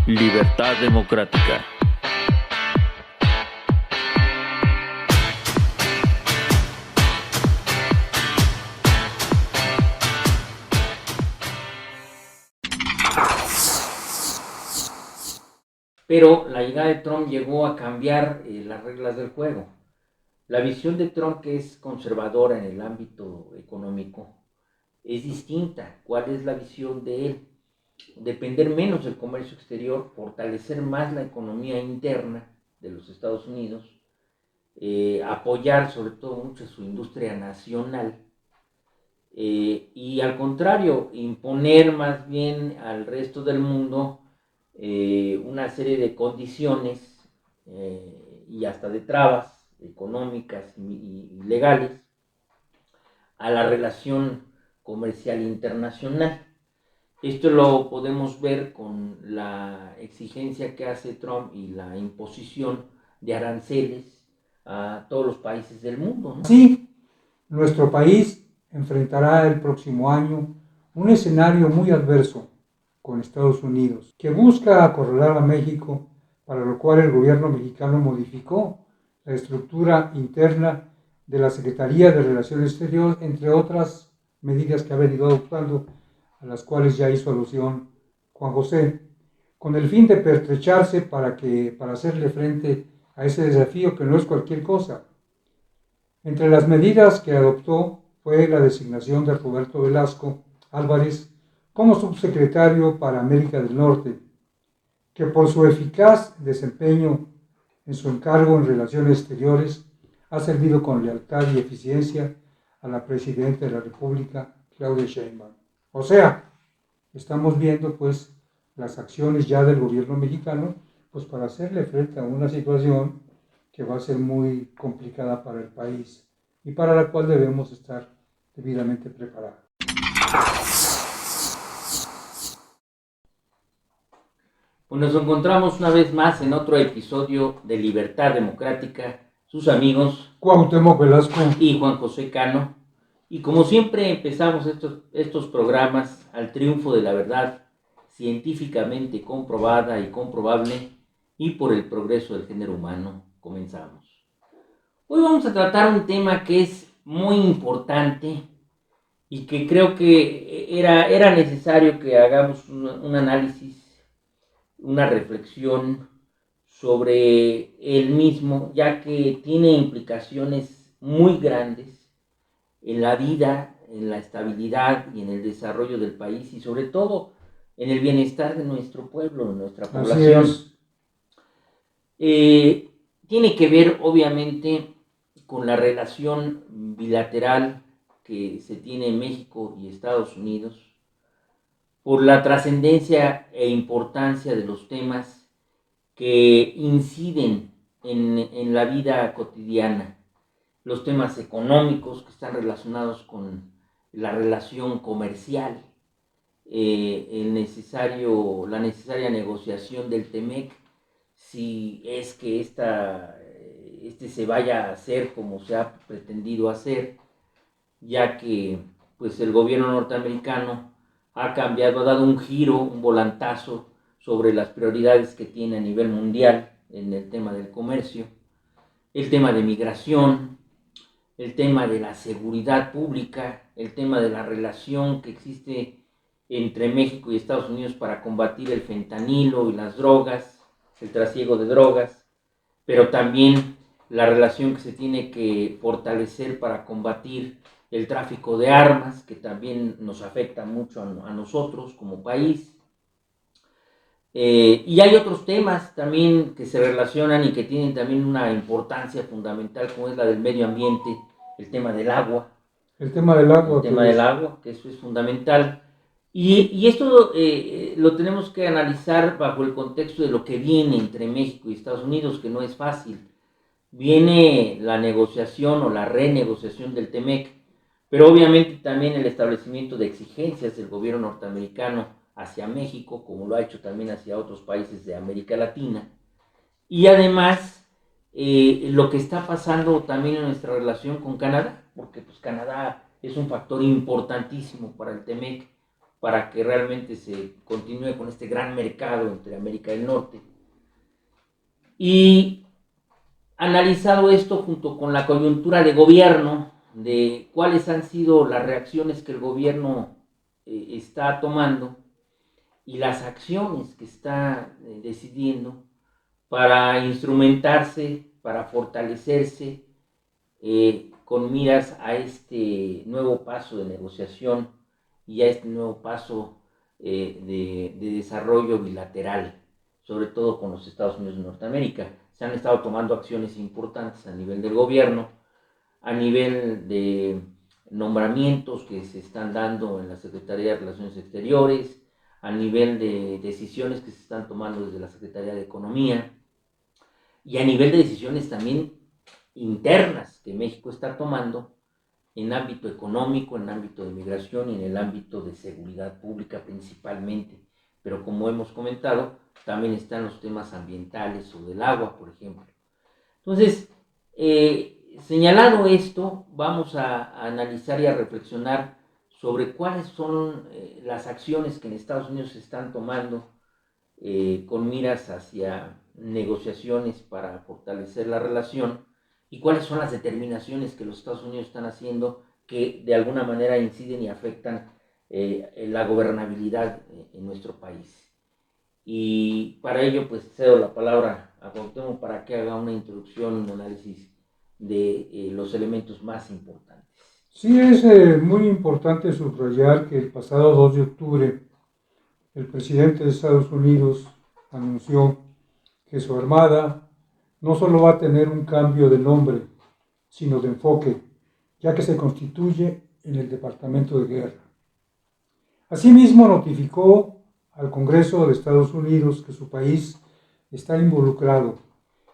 Libertad Democrática. Pero la llegada de Trump llegó a cambiar las reglas del juego. La visión de Trump, que es conservadora en el ámbito económico, es distinta. ¿Cuál es la visión de él? Depender menos del comercio exterior, fortalecer más la economía interna de los Estados Unidos, apoyar sobre todo mucho su industria nacional, y al contrario, imponer más bien al resto del mundo una serie de condiciones y hasta de trabas económicas y legales a la relación comercial internacional. Esto lo podemos ver con la exigencia que hace Trump y la imposición de aranceles a todos los países del mundo, ¿no? Sí, nuestro país enfrentará el próximo año un escenario muy adverso con Estados Unidos, que busca acorralar a México, para lo cual el gobierno mexicano modificó la estructura interna de la Secretaría de Relaciones Exteriores, entre otras medidas que ha venido adoptando, a las cuales ya hizo alusión Juan José, con el fin de pertrecharse para hacerle frente a ese desafío que no es cualquier cosa. Entre las medidas que adoptó fue la designación de Roberto Velasco Álvarez como subsecretario para América del Norte, que por su eficaz desempeño en su encargo en relaciones exteriores ha servido con lealtad y eficiencia a la presidenta de la República, Claudia Sheinbaum. O sea, estamos viendo pues las acciones ya del gobierno mexicano pues para hacerle frente a una situación que va a ser muy complicada para el país y para la cual debemos estar debidamente preparados. Pues nos encontramos una vez más en otro episodio de Libertad Democrática, sus amigos Cuauhtémoc Velasco y Juan José Cano. Y como siempre empezamos estos programas al triunfo de la verdad científicamente comprobada y comprobable y por el progreso del género humano. Comenzamos. Hoy vamos a tratar un tema que es muy importante y que creo que era necesario que hagamos un análisis, una reflexión sobre el mismo, ya que tiene implicaciones muy grandes en la vida, en la estabilidad y en el desarrollo del país y sobre todo en el bienestar de nuestro pueblo, de nuestra población. Tiene que ver obviamente con la relación bilateral que se tiene en México y Estados Unidos, por la trascendencia e importancia de los temas que inciden en la vida cotidiana, los temas económicos que están relacionados con la relación comercial, la necesaria negociación del TEMEC, si es que este se vaya a hacer como se ha pretendido hacer, ya que pues el gobierno norteamericano ha cambiado, ha dado un giro, un volantazo sobre las prioridades que tiene a nivel mundial en el tema del comercio, el tema de migración, el tema de la seguridad pública, el tema de la relación que existe entre México y Estados Unidos para combatir el fentanilo y las drogas, el trasiego de drogas, pero también la relación que se tiene que fortalecer para combatir el tráfico de armas, que también nos afecta mucho a nosotros como país. Y hay otros temas también que se relacionan y que tienen también una importancia fundamental, como es la del medio ambiente, el tema del agua. El tema del agua. El tema del agua, que eso es fundamental. Y esto lo tenemos que analizar bajo el contexto de lo que viene entre México y Estados Unidos, que no es fácil. Viene la negociación o la renegociación del TEMEC, pero obviamente también el establecimiento de exigencias del gobierno norteamericano hacia México, como lo ha hecho también hacia otros países de América Latina. Y además, lo que está pasando también en nuestra relación con Canadá, porque pues Canadá es un factor importantísimo para el TEMEC, para que realmente se continúe con este gran mercado entre América del Norte. Y analizado esto junto con la coyuntura de gobierno, de cuáles han sido las reacciones que el gobierno está tomando y las acciones que está decidiendo para instrumentarse, para fortalecerse con miras a este nuevo paso de negociación y a este nuevo paso de desarrollo bilateral, sobre todo con los Estados Unidos de Norteamérica. Se han estado tomando acciones importantes a nivel del gobierno, a nivel de nombramientos que se están dando en la Secretaría de Relaciones Exteriores, a nivel de decisiones que se están tomando desde la Secretaría de Economía y a nivel de decisiones también internas que México está tomando en ámbito económico, en ámbito de migración y en el ámbito de seguridad pública principalmente. Pero como hemos comentado, también están los temas ambientales o del agua, por ejemplo. Entonces, señalado esto, vamos a analizar y a reflexionar sobre cuáles son las acciones que en Estados Unidos se están tomando con miras hacia negociaciones para fortalecer la relación y cuáles son las determinaciones que los Estados Unidos están haciendo que de alguna manera inciden y afectan la gobernabilidad en nuestro país. Y para ello pues cedo la palabra a Cuauhtémoc para que haga una introducción, un análisis de los elementos más importantes. Sí, es muy importante subrayar que el pasado 2 de octubre el presidente de Estados Unidos anunció que su armada no solo va a tener un cambio de nombre, sino de enfoque, ya que se constituye en el Departamento de Guerra. Asimismo, notificó al Congreso de Estados Unidos que su país está involucrado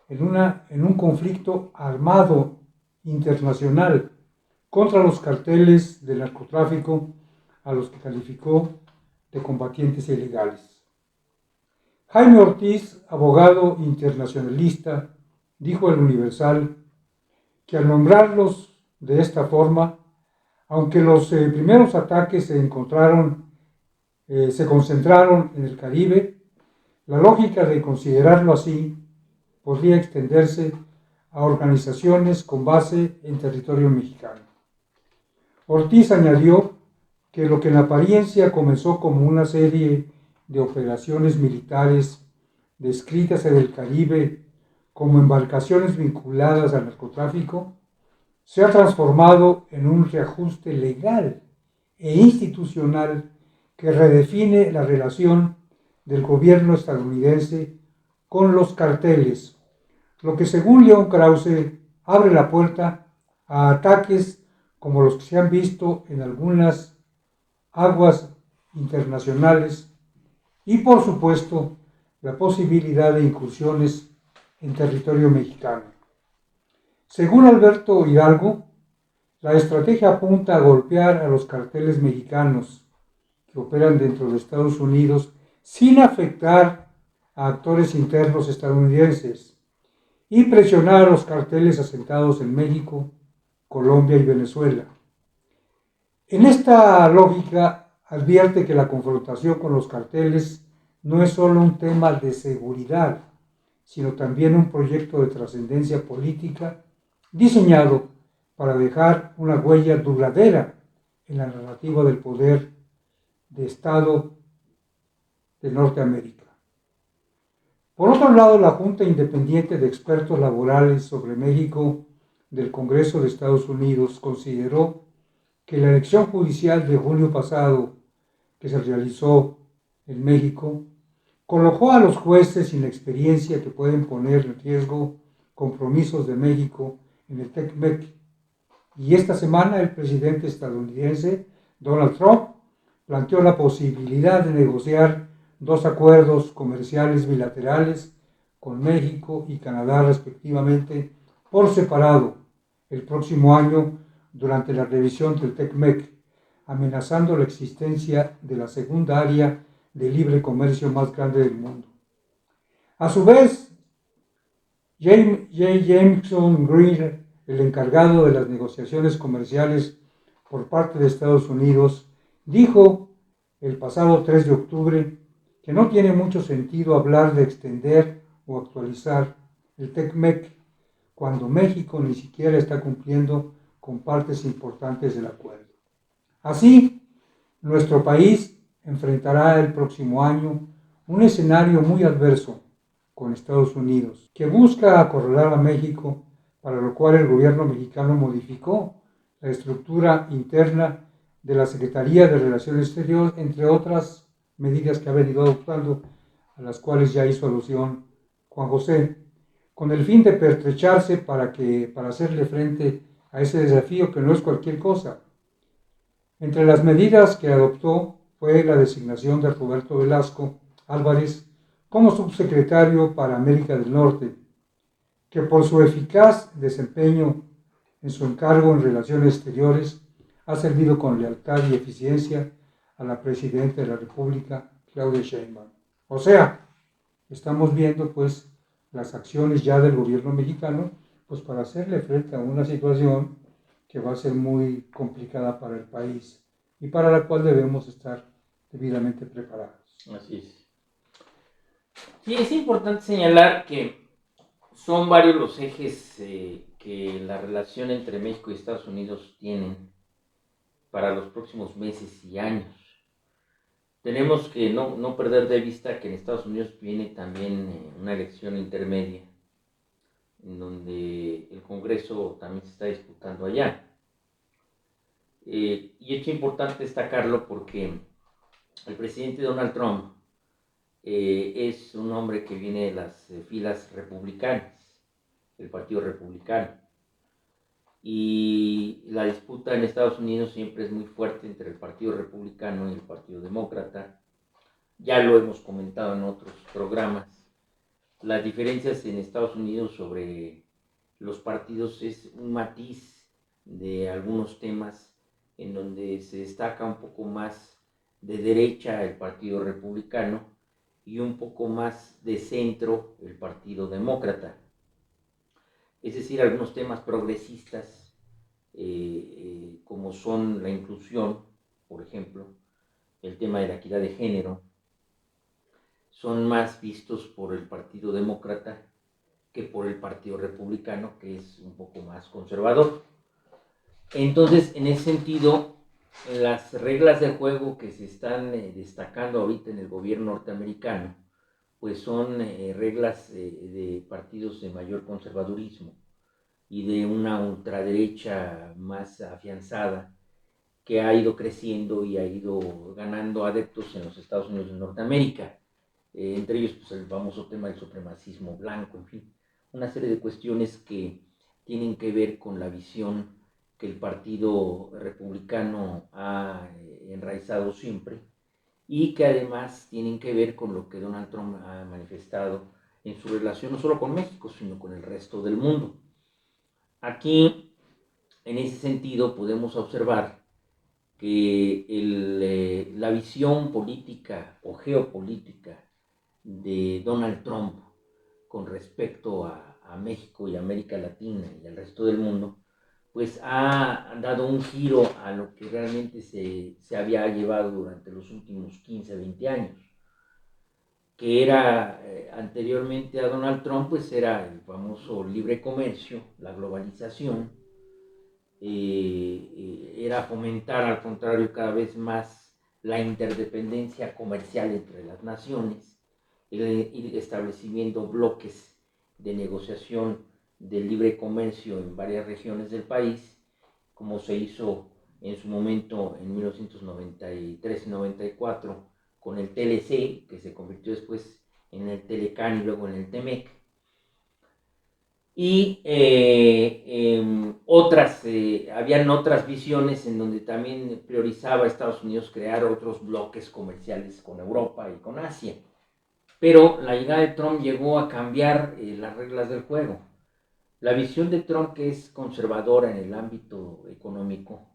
en un conflicto armado internacional contra los carteles de narcotráfico a los que calificó de combatientes ilegales. Jaime Ortiz, abogado internacionalista, dijo al Universal que al nombrarlos de esta forma, aunque los primeros ataques se concentraron en el Caribe, la lógica de considerarlo así podría extenderse a organizaciones con base en territorio mexicano. Ortiz añadió que lo que en apariencia comenzó como una serie de operaciones militares descritas en el Caribe como embarcaciones vinculadas al narcotráfico, se ha transformado en un reajuste legal e institucional que redefine la relación del gobierno estadounidense con los carteles, lo que según León Krause abre la puerta a ataques como los que se han visto en algunas aguas internacionales y por supuesto la posibilidad de incursiones en territorio mexicano. Según Alberto Hidalgo, la estrategia apunta a golpear a los carteles mexicanos que operan dentro de Estados Unidos sin afectar a actores internos estadounidenses y presionar a los carteles asentados en México, Colombia y Venezuela. En esta lógica advierte que la confrontación con los carteles no es solo un tema de seguridad, sino también un proyecto de trascendencia política diseñado para dejar una huella duradera en la narrativa del poder de Estado de Norteamérica. Por otro lado, la Junta Independiente de Expertos Laborales sobre México del Congreso de Estados Unidos consideró que la elección judicial de junio pasado, que se realizó en México, colocó a los jueces sin experiencia que pueden poner en riesgo compromisos de México en el TEC-MEC. Y esta semana el presidente estadounidense, Donald Trump, planteó la posibilidad de negociar 2 acuerdos comerciales bilaterales con México y Canadá respectivamente por separado el próximo año durante la revisión del TEC-MEC, amenazando la existencia de la segunda área de libre comercio más grande del mundo. A su vez, Jameson Greer, el encargado de las negociaciones comerciales por parte de Estados Unidos, dijo el pasado 3 de octubre que no tiene mucho sentido hablar de extender o actualizar el TECMEC cuando México ni siquiera está cumpliendo con partes importantes del acuerdo. Así, nuestro país enfrentará el próximo año un escenario muy adverso con Estados Unidos, que busca acorralar a México, para lo cual el gobierno mexicano modificó la estructura interna de la Secretaría de Relaciones Exteriores, entre otras medidas que ha venido adoptando, a las cuales ya hizo alusión Juan José, con el fin de pertrecharse para hacerle frente a ese desafío que no es cualquier cosa. Entre las medidas que adoptó fue la designación de Roberto Velasco Álvarez como subsecretario para América del Norte, que por su eficaz desempeño en su encargo en relaciones exteriores ha servido con lealtad y eficiencia a la presidenta de la República, Claudia Sheinbaum. O sea, estamos viendo pues las acciones ya del gobierno mexicano pues para hacerle frente a una situación que va a ser muy complicada para el país y para la cual debemos estar debidamente preparados. Así es. Sí, es importante señalar que son varios los ejes que la relación entre México y Estados Unidos tienen para los próximos meses y años. Tenemos que no perder de vista que en Estados Unidos viene también una elección intermedia, en donde el Congreso también se está disputando allá. Y es importante destacarlo porque el presidente Donald Trump es un hombre que viene de las filas republicanas, del Partido Republicano. Y la disputa en Estados Unidos siempre es muy fuerte entre el Partido Republicano y el Partido Demócrata. Ya lo hemos comentado en otros programas. Las diferencias en Estados Unidos sobre los partidos es un matiz de algunos temas en donde se destaca un poco más de derecha el Partido Republicano y un poco más de centro el Partido Demócrata. Es decir, algunos temas progresistas, como son la inclusión, por ejemplo, el tema de la equidad de género, son más vistos por el Partido Demócrata que por el Partido Republicano, que es un poco más conservador. Entonces, en ese sentido, las reglas de juego que se están destacando ahorita en el gobierno norteamericano, pues son reglas de partidos de mayor conservadurismo y de una ultraderecha más afianzada que ha ido creciendo y ha ido ganando adeptos en los Estados Unidos de Norteamérica. Entre ellos pues, el famoso tema del supremacismo blanco, en fin, una serie de cuestiones que tienen que ver con la visión que el Partido Republicano ha enraizado siempre y que además tienen que ver con lo que Donald Trump ha manifestado en su relación no solo con México, sino con el resto del mundo. Aquí, en ese sentido, podemos observar que la visión política o geopolítica de Donald Trump con respecto a México y América Latina y al resto del mundo, pues ha dado un giro a lo que realmente se había llevado durante los últimos 15, 20 años, que era anteriormente a Donald Trump, pues era el famoso libre comercio, la globalización, era fomentar al contrario cada vez más la interdependencia comercial entre las naciones, ir estableciendo bloques de negociación del libre comercio en varias regiones del país, como se hizo en su momento en 1993 y 94 con el TLC, que se convirtió después en el Telecan y luego en el TEMEC. Y habían otras visiones en donde también priorizaba a Estados Unidos crear otros bloques comerciales con Europa y con Asia. Pero la llegada de Trump llegó a cambiar las reglas del juego. La visión de Trump, que es conservadora en el ámbito económico,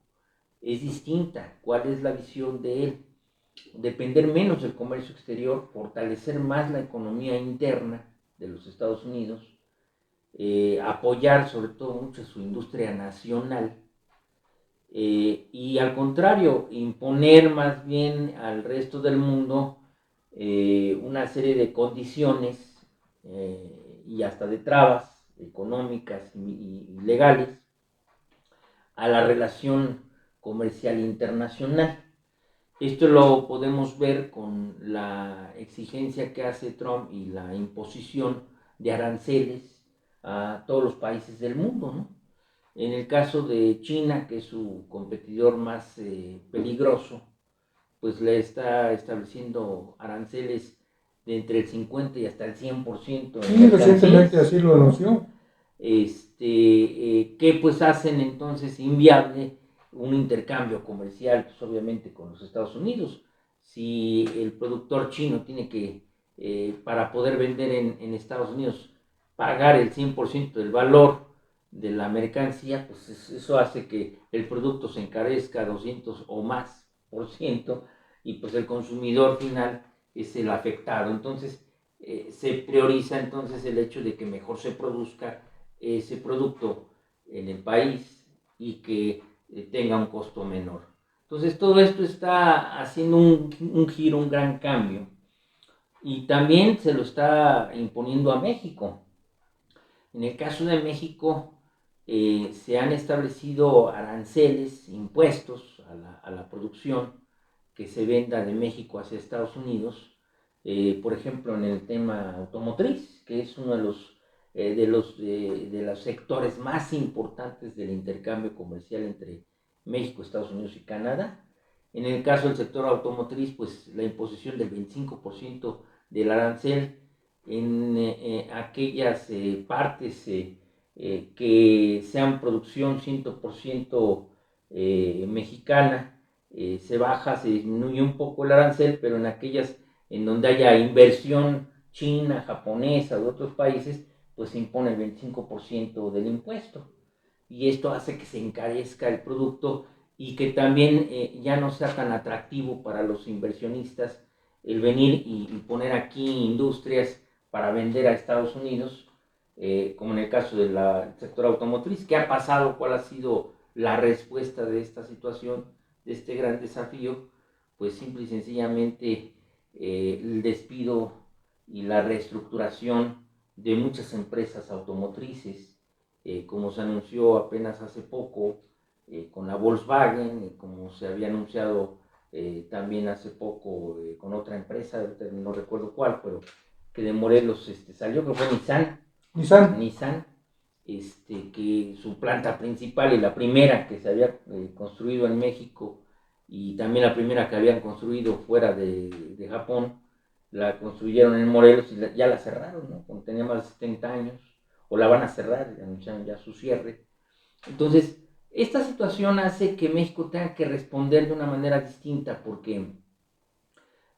es distinta. ¿Cuál es la visión de él? Depender menos del comercio exterior, fortalecer más la economía interna de los Estados Unidos, apoyar sobre todo mucho su industria nacional, y al contrario, imponer más bien al resto del mundo una serie de condiciones y hasta de trabas económicas y legales a la relación comercial internacional. Esto lo podemos ver con la exigencia que hace Trump y la imposición de aranceles a todos los países del mundo, ¿no? En el caso de China, que es su competidor más peligroso, pues le está estableciendo aranceles de entre el 50 y hasta el 100% en Sí, recientemente mercancías, así lo ¿no? anunció. Que pues hacen entonces inviable un intercambio comercial, pues obviamente con los Estados Unidos. Si el productor chino tiene que, para poder vender en Estados Unidos, pagar el 100% del valor de la mercancía, pues eso hace que el producto se encarezca 200 o más por ciento y pues el consumidor final es el afectado. Entonces se prioriza entonces el hecho de que mejor se produzca ese producto en el país y que tenga un costo menor. Entonces todo esto está haciendo un giro, un gran cambio y también se lo está imponiendo a México. En el caso de México se han establecido aranceles, impuestos a la producción que se venda de México hacia Estados Unidos, por ejemplo en el tema automotriz, que es uno de los sectores más importantes del intercambio comercial entre México, Estados Unidos y Canadá. En el caso del sector automotriz, pues la imposición del 25% del arancel en aquellas partes que sean producción 100% mexicana, se baja, se disminuye un poco el arancel, pero en aquellas en donde haya inversión china, japonesa o de otros países, pues se impone el 25% del impuesto. Y esto hace que se encarezca el producto y que también ya no sea tan atractivo para los inversionistas el venir y poner aquí industrias para vender a Estados Unidos, como en el caso del sector automotriz. ¿Qué ha pasado? ¿Cuál ha sido la respuesta de esta situación, de este gran desafío? Pues simple y sencillamente el despido y la reestructuración de muchas empresas automotrices, como se anunció apenas hace poco con la Volkswagen, como se había anunciado también hace poco con otra empresa, no recuerdo cuál, pero que de Morelos salió, que fue Nissan, que su planta principal y la primera que se había construido en México y también la primera que habían construido fuera de Japón, la construyeron en Morelos y ya la cerraron, ¿no? Cuando tenía más de 70 años, o la van a cerrar, anunciaron ya su cierre. Entonces, esta situación hace que México tenga que responder de una manera distinta porque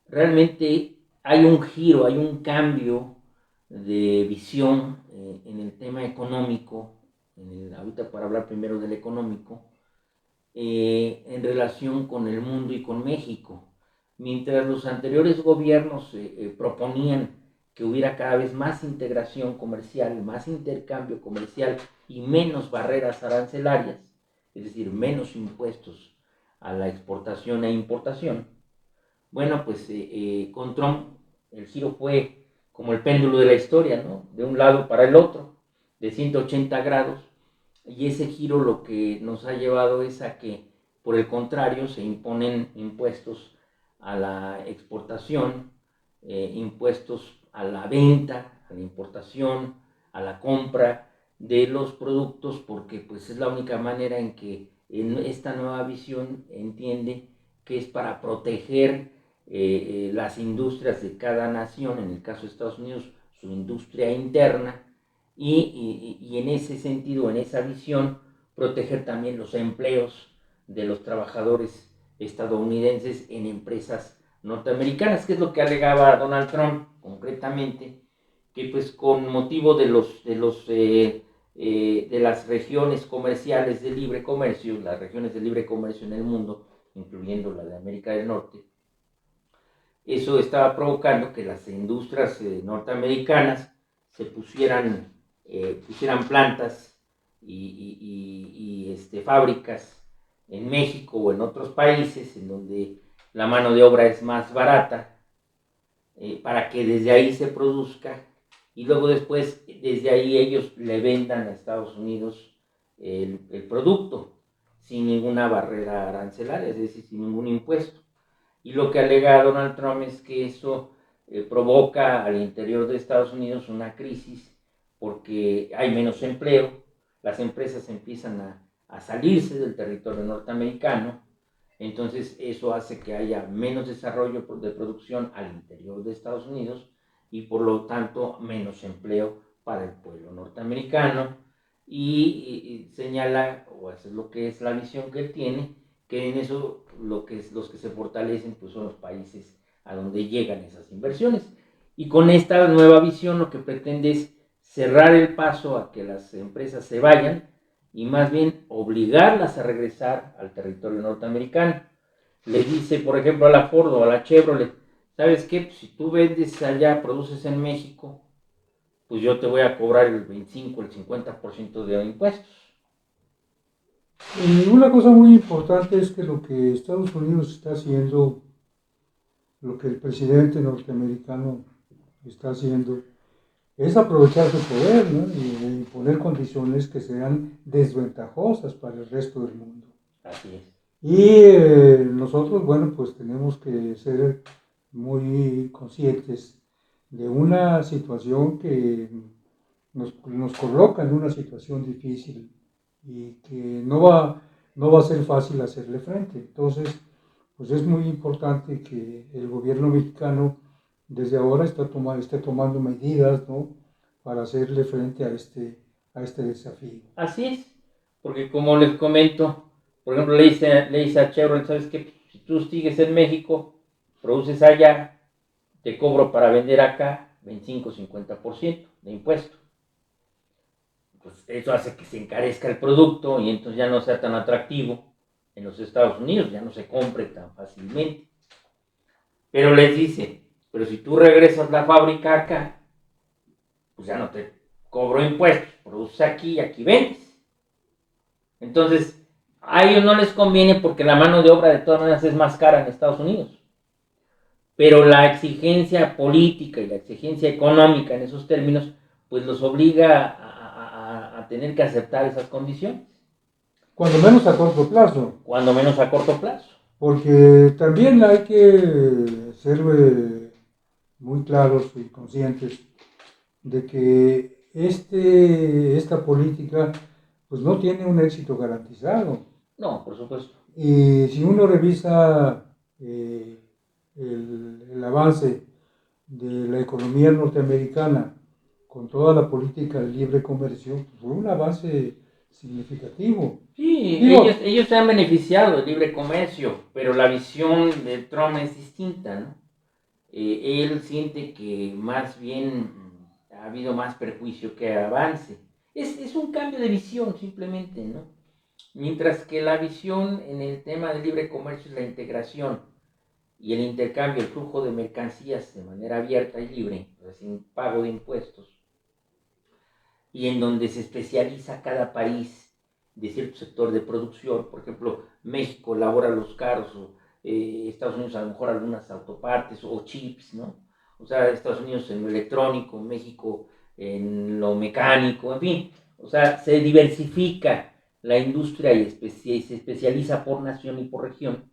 realmente hay un giro, hay un cambio de visión en el tema económico, ahorita para hablar primero del económico, en relación con el mundo y con México. Mientras los anteriores gobiernos proponían que hubiera cada vez más integración comercial, más intercambio comercial y menos barreras arancelarias, es decir, menos impuestos a la exportación e importación, bueno, pues con Trump el giro fue como el péndulo de la historia, ¿no? De un lado para el otro, de 180 grados, y ese giro lo que nos ha llevado es a que, por el contrario, se imponen impuestos a la exportación, impuestos a la venta, a la importación, a la compra de los productos, porque pues es la única manera en que en esta nueva visión entiende que es para proteger las industrias de cada nación, en el caso de Estados Unidos, su industria interna, y en ese sentido, en esa visión, proteger también los empleos de los trabajadores estadounidenses en empresas norteamericanas, que es lo que alegaba Donald Trump concretamente, que pues con motivo de las regiones comerciales de libre comercio, las regiones de libre comercio en el mundo, incluyendo la de América del Norte, eso estaba provocando que las industrias norteamericanas se pusieran plantas y fábricas en México o en otros países en donde la mano de obra es más barata, para que desde ahí se produzca y luego después desde ahí ellos le vendan a Estados Unidos el producto sin ninguna barrera arancelaria, es decir, sin ningún impuesto. Y lo que alega Donald Trump es que eso provoca al interior de Estados Unidos una crisis porque hay menos empleo, las empresas empiezan a salirse del territorio norteamericano, entonces eso hace que haya menos desarrollo de producción al interior de Estados Unidos y por lo tanto menos empleo para el pueblo norteamericano y señala, o eso es lo que es la visión que él tiene, que en eso los que se fortalecen pues son los países a donde llegan esas inversiones. Y con esta nueva visión lo que pretende es cerrar el paso a que las empresas se vayan y más bien obligarlas a regresar al territorio norteamericano. Le dice, por ejemplo, a la Ford o a la Chevrolet, ¿sabes qué? Pues si tú vendes allá, produces en México, pues yo te voy a cobrar el 25, el 50% de impuestos. Una cosa muy importante es que lo que Estados Unidos está haciendo, lo que el presidente norteamericano está haciendo, es aprovechar su poder, ¿no? Y imponer condiciones que sean desventajosas para el resto del mundo. Así es. Y nosotros, bueno, pues tenemos que ser muy conscientes de una situación que nos coloca en una situación difícil y que no va a ser fácil hacerle frente. Entonces, pues es muy importante que el gobierno mexicano desde ahora esté tomando medidas, ¿no? Para hacerle frente a este desafío. Así es, porque como les comento, por ejemplo, le dice a Chevrolet, ¿sabes qué? Si tú sigues en México, produces allá, te cobro para vender acá 25-50% de impuesto. Pues eso hace que se encarezca el producto y entonces ya no sea tan atractivo en los Estados Unidos, ya no se compre tan fácilmente. Pero les dice, pero si tú regresas la fábrica acá, pues ya no te cobro impuestos, produces aquí y aquí vendes. Entonces, a ellos no les conviene porque la mano de obra de todas maneras es más cara en Estados Unidos. Pero la exigencia política y la exigencia económica en esos términos, pues los obliga a tener que aceptar esas condiciones. Cuando menos a corto plazo. Cuando menos a corto plazo. Porque también hay que ser muy claros y conscientes de que esta política pues no tiene un éxito garantizado. No, por supuesto. Y si uno revisa el avance de la economía norteamericana con toda la política de libre comercio, pues fue un avance significativo. Sí, Digo, ellos se han beneficiado del libre comercio, pero la visión de Trump es distinta, ¿no? Él siente que más bien ha habido más perjuicio que avance. Es un cambio de visión simplemente, ¿no? Mientras que la visión en el tema del libre comercio es la integración y el intercambio, el flujo de mercancías de manera abierta y libre, sin pago de impuestos, y en donde se especializa cada país de cierto sector de producción. Por ejemplo, México elabora los carros, o Estados Unidos a lo mejor algunas autopartes o chips, ¿no? O sea, Estados Unidos en lo electrónico, México en lo mecánico, en fin. O sea, se diversifica la industria y se especializa por nación y por región.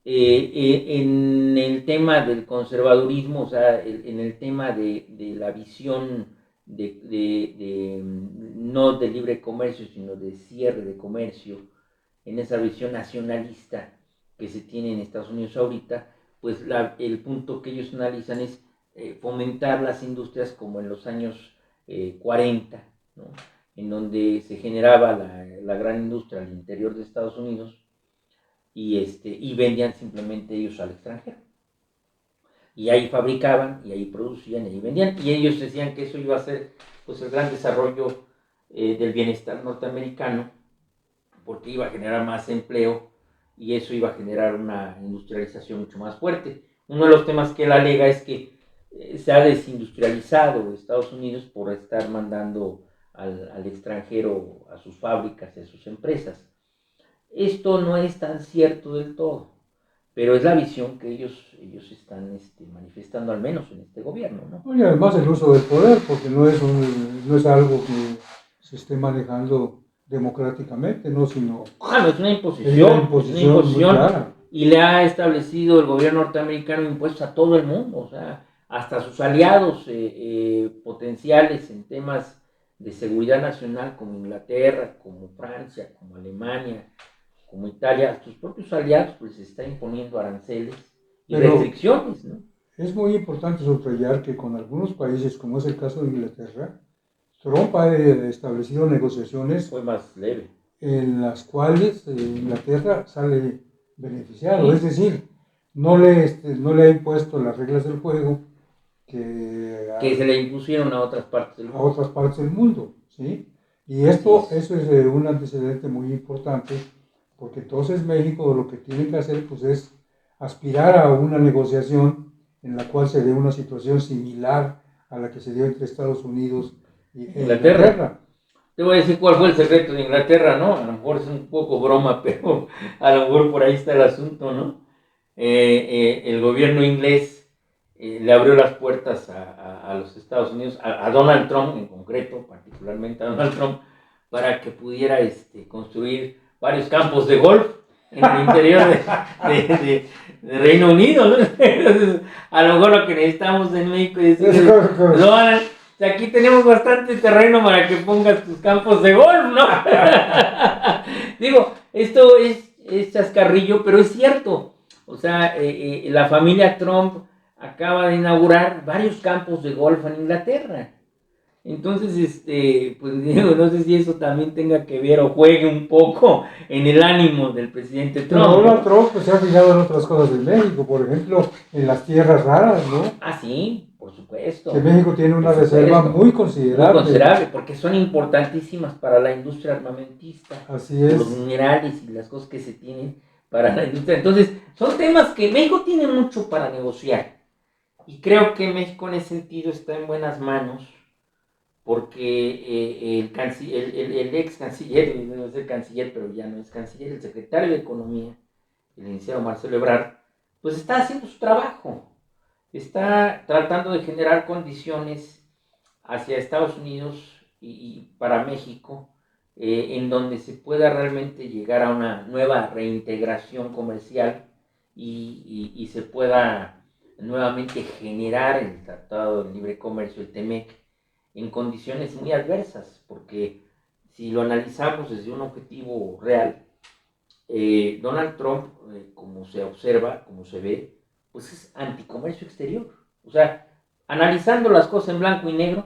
En el tema del conservadurismo, o sea, en el tema de la visión no de libre comercio, sino de cierre de comercio, en esa visión nacionalista que se tiene en Estados Unidos ahorita, pues el punto que ellos analizan es fomentar las industrias como en los años 40, ¿no? En donde se generaba la gran industria al interior de Estados Unidos y vendían simplemente ellos al extranjero. Y ahí fabricaban, y ahí producían, y ahí vendían. Y ellos decían que eso iba a ser pues, el gran desarrollo del bienestar norteamericano, porque iba a generar más empleo y eso iba a generar una industrialización mucho más fuerte. Uno de los temas que él alega es que se ha desindustrializado Estados Unidos por estar mandando al extranjero a sus fábricas y a sus empresas. Esto no es tan cierto del todo, pero es la visión que ellos están manifestando, al menos en este gobierno, ¿no? Y además el uso del poder, porque no es algo que se esté manejando democráticamente, ¿no? Sino Ah, no, es una es una muy imposición, clara. y le ha establecido el gobierno norteamericano impuestos a todo el mundo, o sea, hasta sus aliados potenciales en temas de seguridad nacional, como Inglaterra, como Francia, como Alemania, como Italia, a sus propios aliados, pues se está imponiendo aranceles y Pero restricciones, ¿no? es muy importante subrayar que con algunos países, como es el caso de Inglaterra, Trump ha establecido negociaciones Fue más leve. en las cuales Inglaterra sale beneficiado, Sí. es decir, no le ha impuesto las reglas del juego que Que se le impusieron a otras partes del a mundo. otras partes del mundo, ¿sí? Y Así es. eso es un antecedente muy importante, porque entonces México lo que tiene que hacer pues es aspirar a una negociación en la cual se dé una situación similar a la que se dio entre Estados Unidos e Inglaterra. Inglaterra. Te voy a decir cuál fue el secreto de Inglaterra, ¿no? A lo mejor es un poco broma, pero a lo mejor por ahí está el asunto, ¿no? El gobierno inglés le abrió las puertas a los Estados Unidos, a Donald Trump en concreto, particularmente a Donald Trump, para que pudiera construir varios campos de golf en el interior de Reino Unido, ¿no? Entonces, a lo mejor lo que necesitamos en México es decir, Donald, aquí tenemos bastante terreno para que pongas tus campos de golf, ¿no? Digo, esto es chascarrillo, pero es cierto. O sea, la familia Trump acaba de inaugurar varios campos de golf en Inglaterra. Entonces, pues digo, no sé si eso también tenga que ver o juegue un poco en el ánimo del presidente Pero Trump, Donald ¿no? Trump pues, se ha fijado en otras cosas de México, por ejemplo, en las tierras raras, ¿no? Ah, sí, por Que supuesto. México tiene Por una reserva supuesto. muy Muy considerable. considerable, porque son importantísimas para la industria armamentista, Así por los es. minerales y las cosas que se tienen para la industria. Entonces, son temas que México tiene mucho para negociar. Y creo que México en ese sentido está en buenas manos, porque el ex canciller, debe ser canciller, pero ya no es canciller, el secretario de Economía, el licenciado Marcelo Ebrard, pues está haciendo su trabajo. Está tratando de generar condiciones hacia Estados Unidos y para México, en donde se pueda realmente llegar a una nueva reintegración comercial y se pueda nuevamente generar el Tratado de Libre Comercio, el TEMEC, en condiciones muy adversas, porque si lo analizamos desde un objetivo real, Donald Trump, como se observa, como se ve, pues es anticomercio exterior. O sea, analizando las cosas en blanco y negro,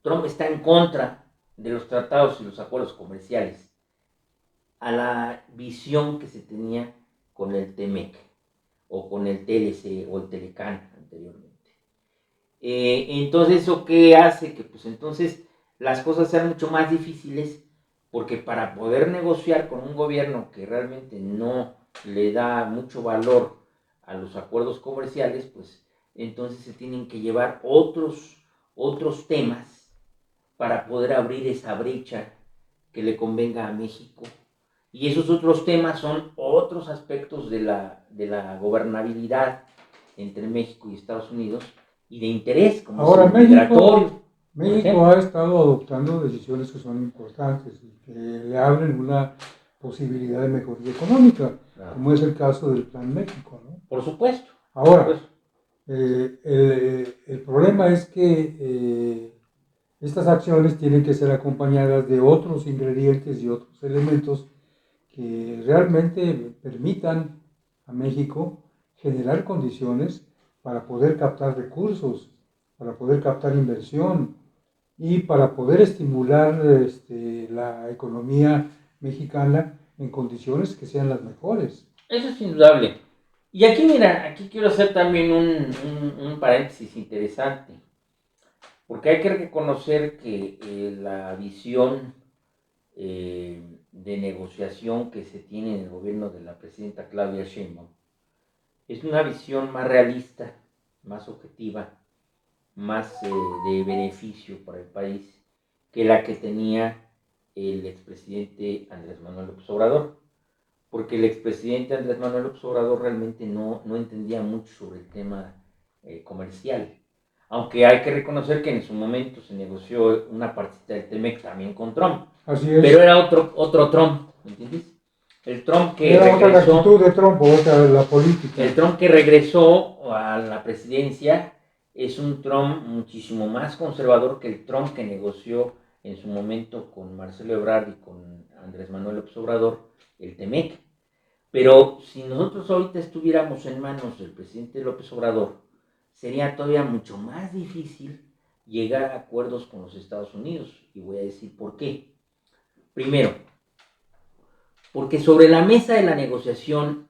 Trump está en contra de los tratados y los acuerdos comerciales a la visión que se tenía con el TEMEC o con el TLC o el Telecan anteriormente. Entonces, ¿eso qué hace? Que pues entonces las cosas sean mucho más difíciles, porque para poder negociar con un gobierno que realmente no le da mucho valor a los acuerdos comerciales, pues entonces se tienen que llevar otros temas para poder abrir esa brecha que le convenga a México. Y esos otros temas son otros aspectos de la gobernabilidad entre México y Estados Unidos y de interés, como Ahora es el migratorio, por México ejemplo. ha estado adoptando decisiones que son importantes y que le abren una posibilidad de mejoría económica, Claro. como es el caso del Plan México, ¿no? Por supuesto. Ahora, Por supuesto. el problema es que estas acciones tienen que ser acompañadas de otros ingredientes y otros elementos que realmente permitan a México generar condiciones para poder captar recursos, para poder captar inversión y para poder estimular la economía mexicana en condiciones que sean las mejores. Eso es indudable. Y aquí, mira, aquí quiero hacer también un paréntesis interesante, porque hay que reconocer que la visión de negociación que se tiene en el gobierno de la presidenta Claudia Sheinbaum es una visión más realista, más objetiva, más de beneficio para el país que la que tenía el expresidente Andrés Manuel López Obrador, porque el expresidente Andrés Manuel López Obrador realmente no entendía mucho sobre el tema comercial, aunque hay que reconocer que en su momento se negoció una partita del TEMEC también con Trump, Así es. pero era otro Trump, ¿me entiendes? El Trump que Era otra la regresó, actitud de Trump, otra la política. el Trump que regresó a la presidencia es un Trump muchísimo más conservador que el Trump que negoció en su momento con Marcelo Ebrard y con Andrés Manuel López Obrador el TEMEC. Pero si nosotros ahorita estuviéramos en manos del presidente López Obrador, sería todavía mucho más difícil llegar a acuerdos con los Estados Unidos. Y voy a decir por qué. Primero, porque sobre la mesa de la negociación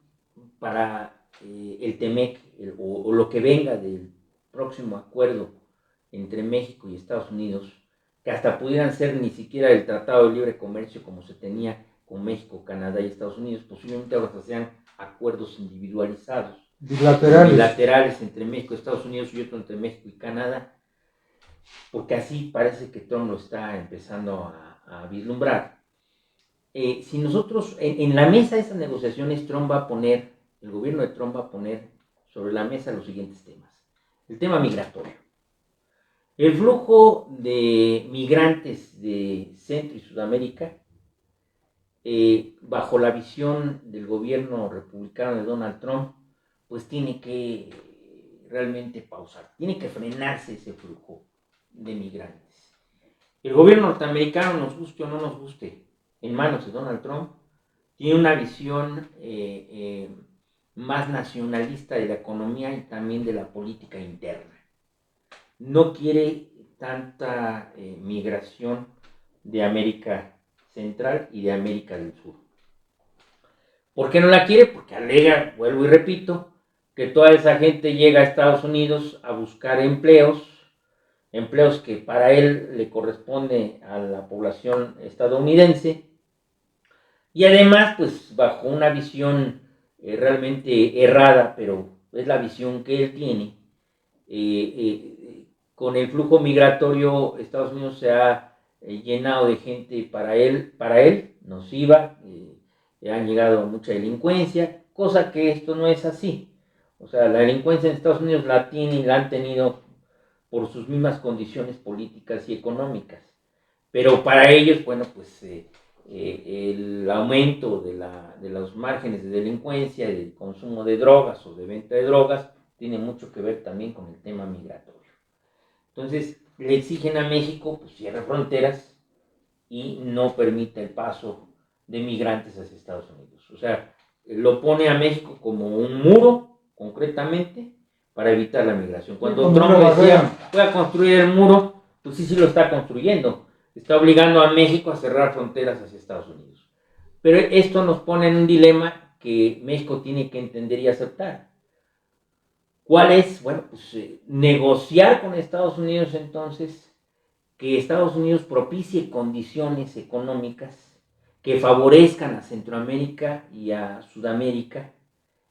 para el TEMEC o lo que venga del próximo acuerdo entre México y Estados Unidos, que hasta pudieran ser ni siquiera el Tratado de Libre Comercio como se tenía con México, Canadá y Estados Unidos, posiblemente ahora sean acuerdos individualizados, bilaterales entre México y Estados Unidos y otro entre México y Canadá, porque así parece que Trump lo está empezando a vislumbrar. Si nosotros, en la mesa de esas negociaciones, el gobierno de Trump va a poner sobre la mesa los siguientes temas. El tema migratorio. El flujo de migrantes de Centro y Sudamérica, bajo la visión del gobierno republicano de Donald Trump, pues tiene que realmente pausar, tiene que frenarse ese flujo de migrantes. El gobierno norteamericano, nos guste o no nos guste, en manos de Donald Trump, tiene una visión más nacionalista de la economía y también de la política interna. No quiere tanta migración de América Central y de América del Sur. ¿Por qué no la quiere? Porque alega, vuelvo y repito, que toda esa gente llega a Estados Unidos a buscar empleos que para él le corresponde a la población estadounidense, y además, pues bajo una visión realmente errada, pero es la visión que él tiene, con el flujo migratorio, Estados Unidos se ha llenado de gente para él nociva, han llegado mucha delincuencia, cosa que esto no es así. O sea, la delincuencia en Estados Unidos la han tenido por sus mismas condiciones políticas y económicas. Pero para ellos, bueno, pues el aumento de los márgenes de delincuencia, del consumo de drogas o de venta de drogas, tiene mucho que ver también con el tema migratorio. Entonces, le exigen a México, pues cierre fronteras y no permita el paso de migrantes hacia Estados Unidos. O sea, lo pone a México como un muro, concretamente, para evitar la migración. Cuando Trump decía, voy a construir el muro, pues sí lo está construyendo. Está obligando a México a cerrar fronteras hacia Estados Unidos. Pero esto nos pone en un dilema que México tiene que entender y aceptar. ¿Cuál es? Bueno, pues negociar con Estados Unidos entonces, que Estados Unidos propicie condiciones económicas que favorezcan a Centroamérica y a Sudamérica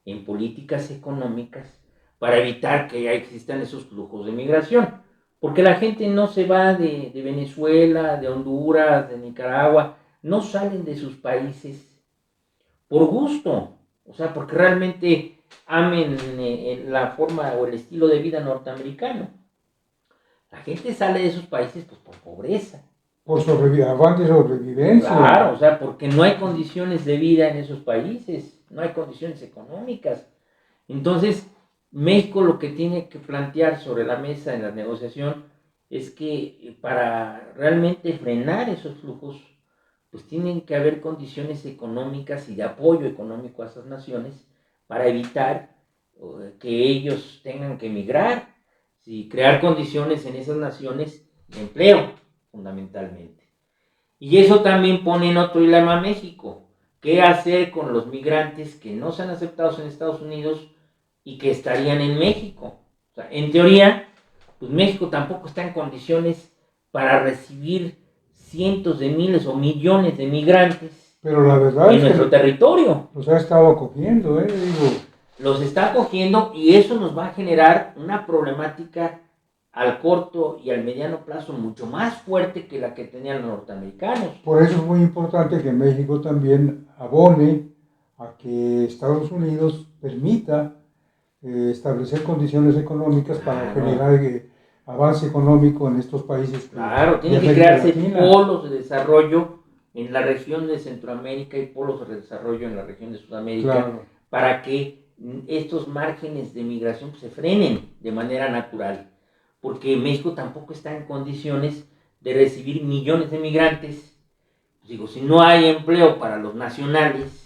en políticas económicas para evitar que existan esos flujos de migración. Porque la gente no se va de Venezuela, de Honduras, de Nicaragua, no salen de sus países por gusto, o sea, porque realmente amen la forma o el estilo de vida norteamericano. La gente sale de esos países pues por pobreza. Por afán de sobrevivencia. Claro, o sea, porque no hay condiciones de vida en esos países, no hay condiciones económicas. Entonces, México lo que tiene que plantear sobre la mesa en la negociación es que para realmente frenar esos flujos, pues tienen que haber condiciones económicas y de apoyo económico a esas naciones para evitar que ellos tengan que emigrar y crear condiciones en esas naciones de empleo, fundamentalmente. Y eso también pone en otro dilema a México. ¿Qué hacer con los migrantes que no sean aceptados en Estados Unidos y que estarían en México? O sea, en teoría, pues México tampoco está en condiciones para recibir cientos de miles o millones de migrantes, pero la verdad en nuestro territorio. Los ha estado acogiendo, digo. Los está acogiendo y eso nos va a generar una problemática al corto y al mediano plazo mucho más fuerte que la que tenían los norteamericanos. Por eso es muy importante que México también abone a que Estados Unidos permita establecer condiciones económicas para generar avance económico en estos países. Claro, tienen que crearse polos de desarrollo en la región de Centroamérica y polos de desarrollo en la región de Sudamérica, claro, para que estos márgenes de migración se frenen de manera natural, porque México tampoco está en condiciones de recibir millones de migrantes. Digo, si no hay empleo para los nacionales,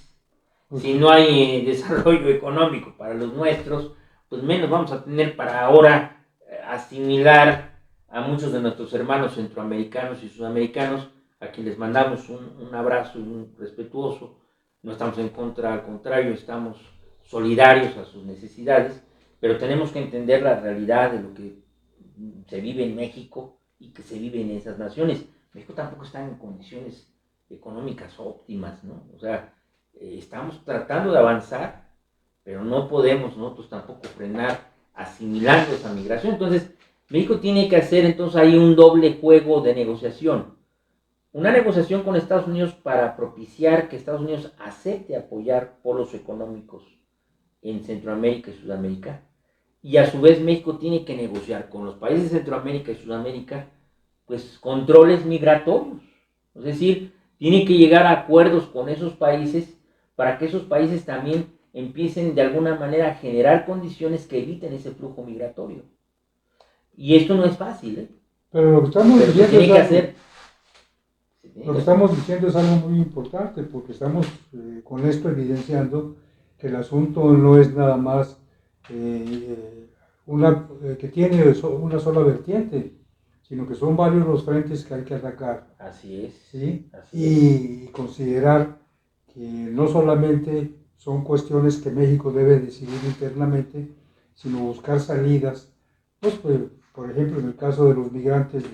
si no hay desarrollo económico para los nuestros, pues menos vamos a tener para ahora asimilar a muchos de nuestros hermanos centroamericanos y sudamericanos, a quienes les mandamos un abrazo y un respetuoso. No estamos en contra, al contrario, estamos solidarios a sus necesidades, pero tenemos que entender la realidad de lo que se vive en México y que se vive en esas naciones. México tampoco está en condiciones económicas óptimas, ¿no? O sea, estamos tratando de avanzar, pero no podemos nosotros tampoco frenar asimilando esa migración. Entonces, México tiene que hacer entonces ahí un doble juego de negociación. Una negociación con Estados Unidos para propiciar que Estados Unidos acepte apoyar polos económicos en Centroamérica y Sudamérica. Y a su vez México tiene que negociar con los países de Centroamérica y Sudamérica pues controles migratorios. Es decir, tiene que llegar a acuerdos con esos países para que esos países también empiecen de alguna manera a generar condiciones que eviten ese flujo migratorio. Y esto no es fácil, ¿eh? Pero lo que estamos diciendo es algo muy importante, porque estamos con esto evidenciando que el asunto no es nada más que tiene una sola vertiente, sino que son varios los frentes que hay que atacar. Así es. ¿Sí? Así y considerar que no solamente son cuestiones que México debe decidir internamente, sino buscar salidas, pues por ejemplo, en el caso de los migrantes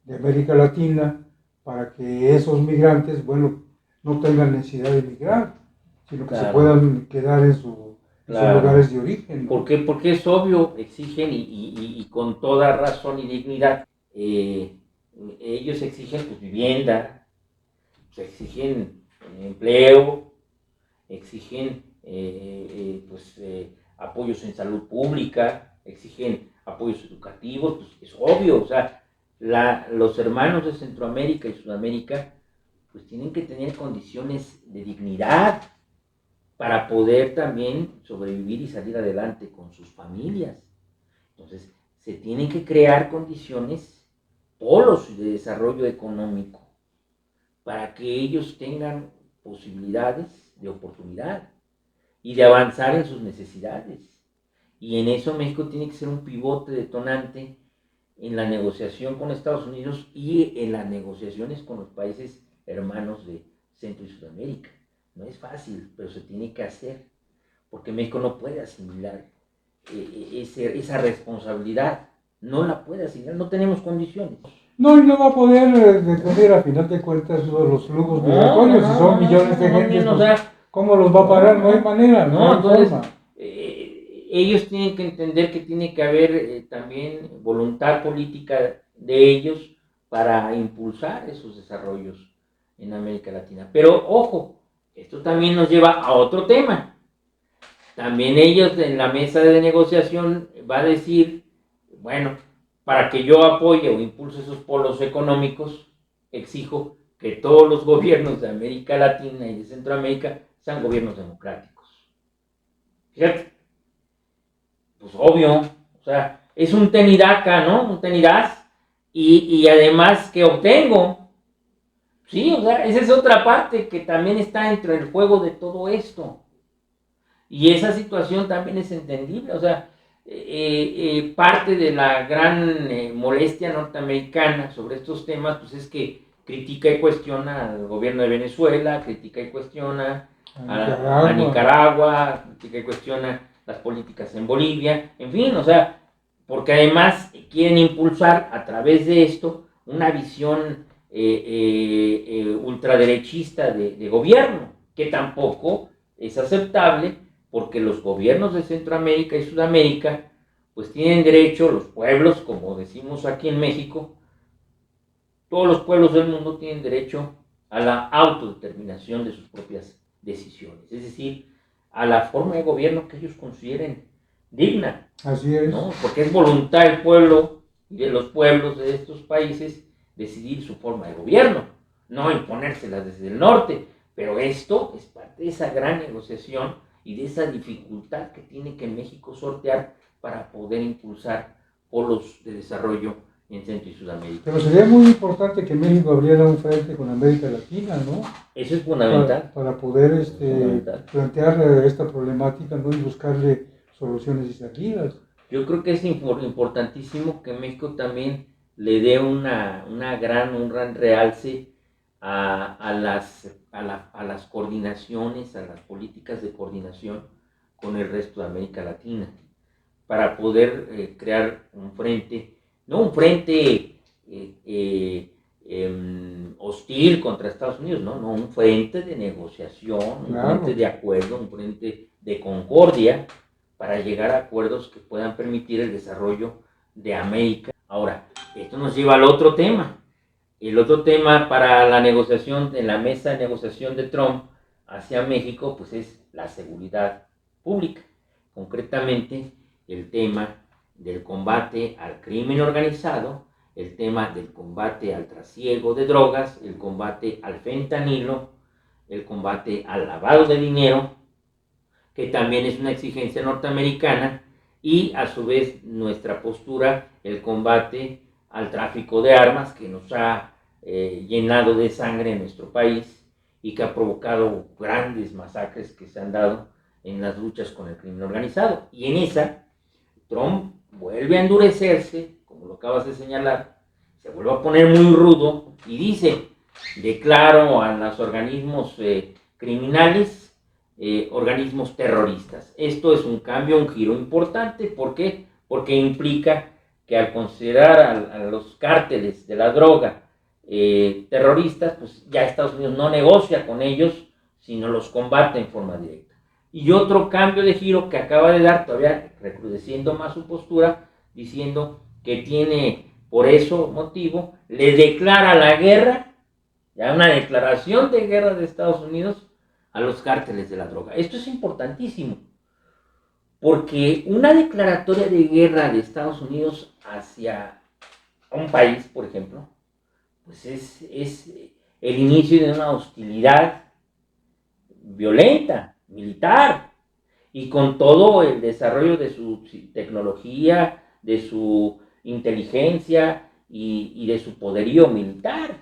de América Latina, para que esos migrantes, bueno, no tengan necesidad de migrar, sino que se puedan quedar en sus lugares de origen, ¿no? Porque es obvio, exigen y con toda razón y dignidad, ellos exigen pues vivienda, pues, exigen empleo, exigen apoyos en salud pública, exigen apoyos educativos, pues es obvio, o sea, los hermanos de Centroamérica y Sudamérica pues tienen que tener condiciones de dignidad para poder también sobrevivir y salir adelante con sus familias. Entonces, se tienen que crear condiciones, polos de desarrollo económico, para que ellos tengan posibilidades de oportunidad y de avanzar en sus necesidades. Y en eso México tiene que ser un pivote detonante en la negociación con Estados Unidos y en las negociaciones con los países hermanos de Centro y Sudamérica. No es fácil, pero se tiene que hacer, porque México no puede asimilar esa responsabilidad, no la puede asimilar, no tenemos condiciones. No, y no va a poder detener a final de cuentas los flujos migratorios, si son millones de gente, ¿cómo los va a parar? No hay manera, no hay entonces, forma. Ellos tienen que entender que tiene que haber también voluntad política de ellos para impulsar esos desarrollos en América Latina. Pero ojo, esto también nos lleva a otro tema. También ellos en la mesa de negociación va a decir, bueno, para que yo apoye o impulse esos polos económicos, exijo que todos los gobiernos de América Latina y de Centroamérica sean gobiernos democráticos. Fíjate, pues obvio, o sea, es un tenidaca, ¿no? Un tenidaz, y además que obtengo. Sí, o sea, esa es otra parte que también está dentro del juego de todo esto. Y esa situación también es entendible, o sea, parte de la gran molestia norteamericana sobre estos temas, pues es que critica y cuestiona al gobierno de Venezuela, critica y cuestiona a Nicaragua, critica y cuestiona las políticas en Bolivia, en fin, o sea, porque además quieren impulsar a través de esto una visión ultraderechista de gobierno, que tampoco es aceptable, porque los gobiernos de Centroamérica y Sudamérica pues tienen derecho los pueblos, como decimos aquí en México, todos los pueblos del mundo tienen derecho a la autodeterminación de sus propias decisiones, es decir, a la forma de gobierno que ellos consideren digna. Así es. ¿No? Porque es voluntad del pueblo y de los pueblos de estos países decidir su forma de gobierno, no imponérselas desde el norte. Pero esto es parte de esa gran negociación y de esa dificultad que tiene que México sortear para poder impulsar polos de desarrollo en Centro y Sudamérica. Pero sería muy importante que México abriera un frente con América Latina, ¿no? Eso es fundamental. Para poder fundamental. plantear esta problemática, ¿no? Y buscarle soluciones y salidas. Yo creo que es importantísimo que México también le dé un gran realce a las coordinaciones, a las políticas de coordinación con el resto de América Latina, para poder crear un frente, no un frente hostil contra Estados Unidos, no, un frente de negociación, un frente de acuerdo, un frente de concordia, para llegar a acuerdos que puedan permitir el desarrollo de América. Ahora, esto nos lleva al otro tema. El otro tema para la negociación, en la mesa de negociación de Trump hacia México, pues es la seguridad pública. Concretamente, el tema del combate al crimen organizado, el tema del combate al trasiego de drogas, el combate al fentanilo, el combate al lavado de dinero, que también es una exigencia norteamericana, y a su vez nuestra postura, el combate al tráfico de armas, que nos ha llenado de sangre en nuestro país y que ha provocado grandes masacres que se han dado en las luchas con el crimen organizado. Y en esa, Trump vuelve a endurecerse, como lo acabas de señalar, se vuelve a poner muy rudo y dice: declaro a los organismos criminales organismos terroristas. Esto es un cambio, un giro importante. ¿Por qué? Porque implica que al considerar a los cárteles de la droga terroristas, pues ya Estados Unidos no negocia con ellos, sino los combate en forma directa. Y otro cambio de giro que acaba de dar, todavía recrudeciendo más su postura, diciendo que tiene por eso motivo, le declara la guerra, ya una declaración de guerra de Estados Unidos a los cárteles de la droga. Esto es importantísimo, porque una declaratoria de guerra de Estados Unidos hacia un país, por ejemplo, pues es el inicio de una hostilidad violenta, militar, y con todo el desarrollo de su tecnología, de su inteligencia y de su poderío militar.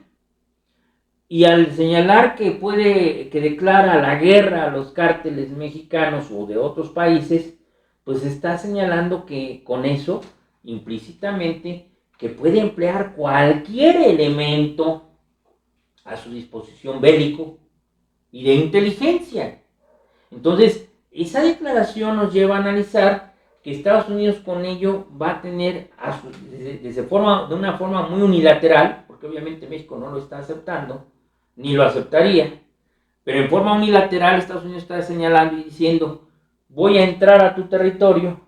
Y al señalar que declara la guerra a los cárteles mexicanos o de otros países, pues está señalando que con eso, implícitamente, que puede emplear cualquier elemento a su disposición bélico y de inteligencia. Entonces, esa declaración nos lleva a analizar que Estados Unidos con ello va a tener, de una forma muy unilateral, porque obviamente México no lo está aceptando, ni lo aceptaría, pero en forma unilateral Estados Unidos está señalando y diciendo: voy a entrar a tu territorio,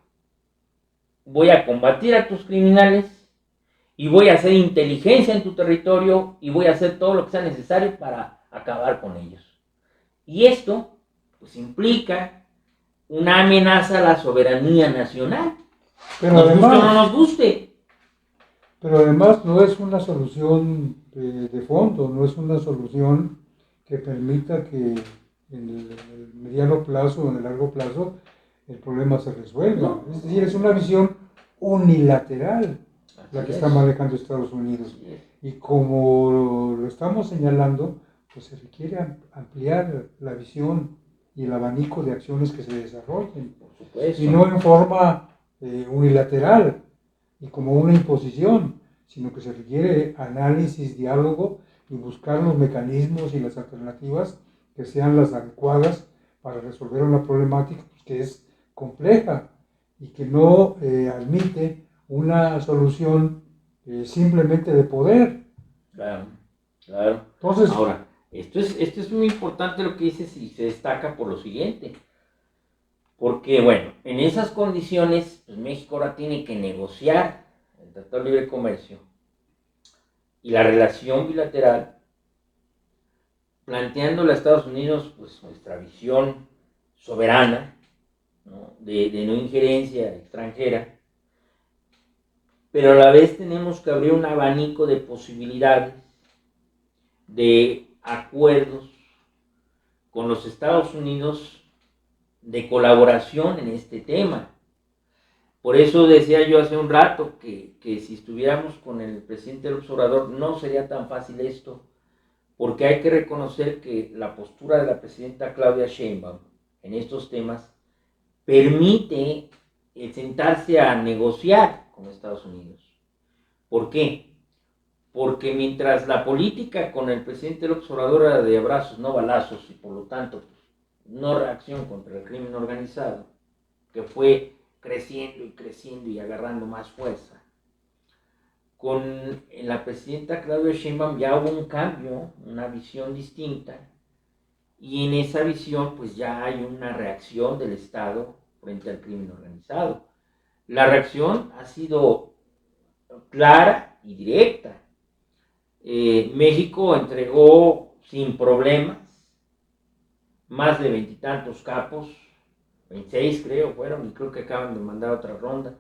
voy a combatir a tus criminales y voy a hacer inteligencia en tu territorio y voy a hacer todo lo que sea necesario para acabar con ellos. Y esto pues implica una amenaza a la soberanía nacional, pero nos además, guste o no nos guste. Pero además no es una solución de fondo, no es una solución que permita que en el mediano plazo o en el largo plazo el problema se resuelva. No. Es decir, es una visión unilateral la que Así está es. manejando Estados Unidos. Así es. Y como lo estamos señalando, pues se requiere ampliar la visión y el abanico de acciones que se desarrollen. Por supuesto. Y no en forma unilateral y como una imposición, sino que se requiere análisis, diálogo y buscar los mecanismos y las alternativas que sean las adecuadas para resolver una problemática que es compleja y que no admite una solución simplemente de poder. Claro, claro. Entonces, ahora, esto es muy importante lo que dices y se destaca por lo siguiente. Porque, bueno, en esas condiciones, pues México ahora tiene que negociar el Tratado de Libre Comercio y la relación bilateral, planteándole a Estados Unidos pues nuestra visión soberana, ¿no? De no injerencia extranjera, pero a la vez tenemos que abrir un abanico de posibilidades de acuerdos con los Estados Unidos de colaboración en este tema. Por eso decía yo hace un rato que si estuviéramos con el presidente López Obrador no sería tan fácil esto, porque hay que reconocer que la postura de la presidenta Claudia Sheinbaum en estos temas permite el sentarse a negociar con Estados Unidos. ¿Por qué? Porque mientras la política con el presidente López Obrador era de abrazos, no balazos, y por lo tanto no reacción contra el crimen organizado, que fue creciendo y agarrando más fuerza. Con la presidenta Claudia Sheinbaum ya hubo un cambio, una visión distinta, y en esa visión pues ya hay una reacción del Estado frente al crimen organizado. La reacción ha sido clara y directa. México entregó sin problemas más de 20 y tantos capos, 26 creo fueron, y creo que acaban de mandar otra ronda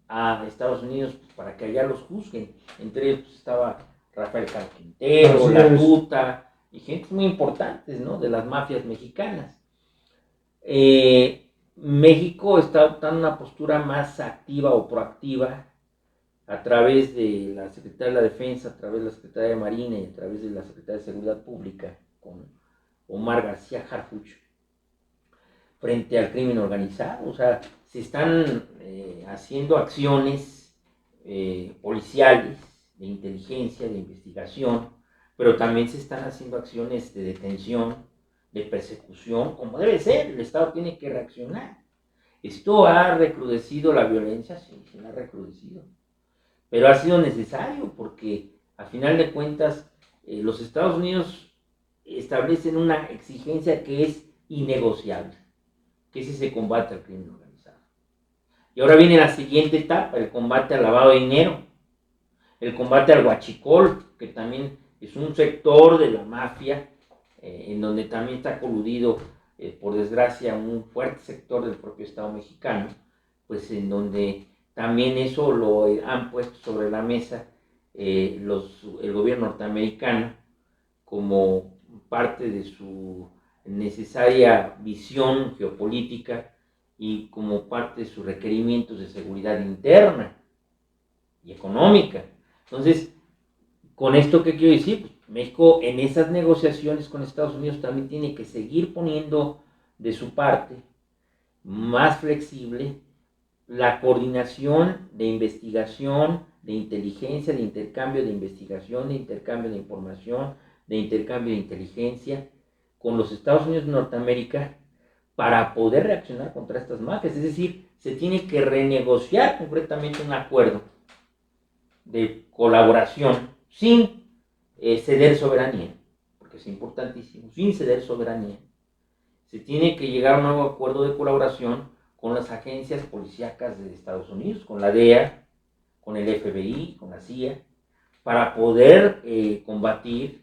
a Estados Unidos pues, para que allá los juzguen. Entre ellos pues, estaba Rafael Carpintero, La Tuta y gente muy importantes, ¿no? De las mafias mexicanas. México está adoptando una postura más activa o proactiva a través de la Secretaría de la Defensa, a través de la Secretaría de Marina y a través de la Secretaría de Seguridad Pública con Omar García Harfuch frente al crimen organizado. O sea, se están haciendo acciones policiales, de inteligencia, de investigación, pero también se están haciendo acciones de detención, de persecución, como debe ser. El Estado tiene que reaccionar. ¿Esto ha recrudecido la violencia? Sí, se la ha recrudecido. Pero ha sido necesario porque, a final de cuentas, los Estados Unidos establecen una exigencia que es innegociable, que es ese combate al crimen organizado. Y ahora viene la siguiente etapa, el combate al lavado de dinero, el combate al huachicol, que también es un sector de la mafia, en donde también está coludido, por desgracia, un fuerte sector del propio Estado mexicano, pues en donde también eso lo han puesto sobre la mesa el gobierno norteamericano como parte de su necesaria visión geopolítica y como parte de sus requerimientos de seguridad interna y económica. Entonces, ¿con esto qué quiero decir? Pues México en esas negociaciones con Estados Unidos también tiene que seguir poniendo de su parte, más flexible, la coordinación de investigación, de inteligencia, de intercambio de investigación, de intercambio de información, de intercambio de inteligencia con los Estados Unidos de Norteamérica para poder reaccionar contra estas mafias. Es decir, se tiene que renegociar concretamente un acuerdo de colaboración sin ceder soberanía, porque es importantísimo, sin ceder soberanía. Se tiene que llegar a un nuevo acuerdo de colaboración con las agencias policíacas de Estados Unidos, con la DEA, con el FBI, con la CIA, para poder combatir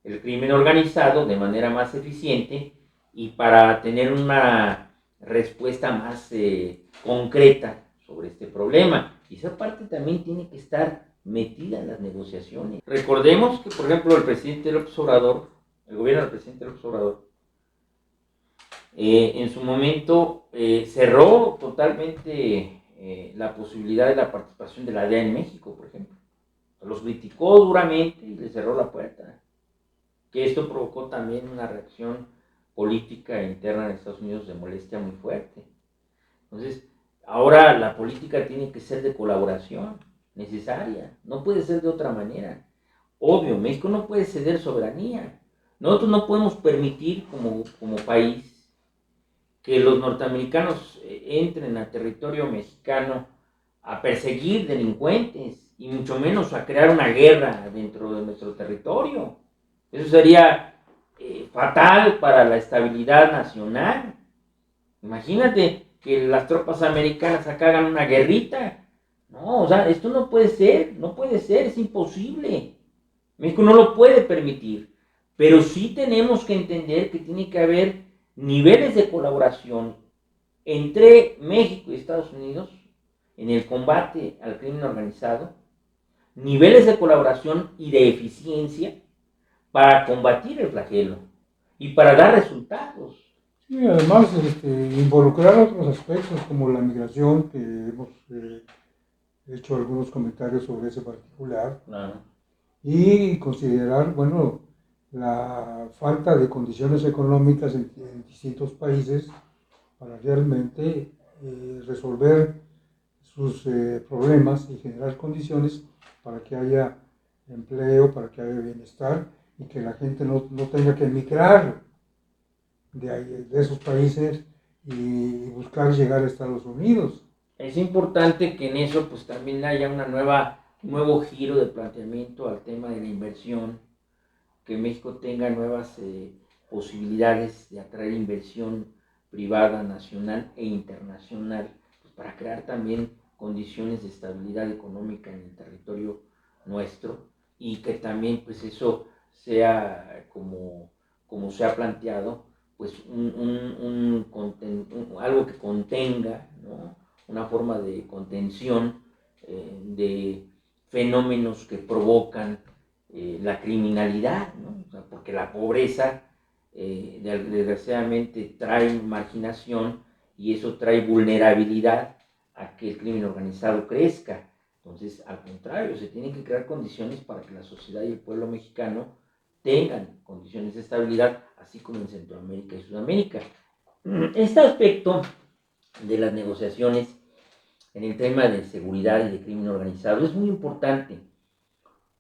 el crimen organizado de manera más eficiente y para tener una respuesta más concreta sobre este problema. Y esa parte también tiene que estar metida en las negociaciones. Recordemos que, por ejemplo, el presidente López Obrador, el gobierno del presidente López Obrador, en su momento cerró totalmente la posibilidad de la participación de la DEA en México, por ejemplo. Los criticó duramente y le cerró la puerta. Que esto provocó también una reacción política interna en Estados Unidos de molestia muy fuerte. Entonces, ahora la política tiene que ser de colaboración necesaria, no puede ser de otra manera. Obvio, México no puede ceder soberanía. Nosotros no podemos permitir como país que los norteamericanos entren a territorio mexicano a perseguir delincuentes y mucho menos a crear una guerra dentro de nuestro territorio. Eso sería fatal para la estabilidad nacional. Imagínate que las tropas americanas acá hagan una guerrita. No, o sea, esto no puede ser, no puede ser, es imposible. México no lo puede permitir. Pero sí tenemos que entender que tiene que haber niveles de colaboración entre México y Estados Unidos en el combate al crimen organizado, niveles de colaboración y de eficiencia para combatir el flagelo y para dar resultados. Sí, además involucrar otros aspectos como la migración, que hemos hecho algunos comentarios sobre ese particular, Claro. y considerar, bueno, la falta de condiciones económicas en distintos países para realmente resolver sus problemas y generar condiciones para que haya empleo, para que haya bienestar y que la gente no tenga que emigrar de esos países y buscar llegar a Estados Unidos. Es importante que en eso pues también haya un nuevo giro de planteamiento al tema de la inversión, que México tenga nuevas posibilidades de atraer inversión privada, nacional e internacional, pues, para crear también condiciones de estabilidad económica en el territorio nuestro y que también pues eso sea como se ha planteado, pues algo que contenga, ¿no? Una forma de contención de fenómenos que provocan la criminalidad, ¿no? O sea, porque la pobreza desgraciadamente trae marginación y eso trae vulnerabilidad a que el crimen organizado crezca. Entonces, al contrario, se tienen que crear condiciones para que la sociedad y el pueblo mexicano tengan condiciones de estabilidad, así como en Centroamérica y Sudamérica. Este aspecto de las negociaciones en el tema de seguridad y de crimen organizado es muy importante,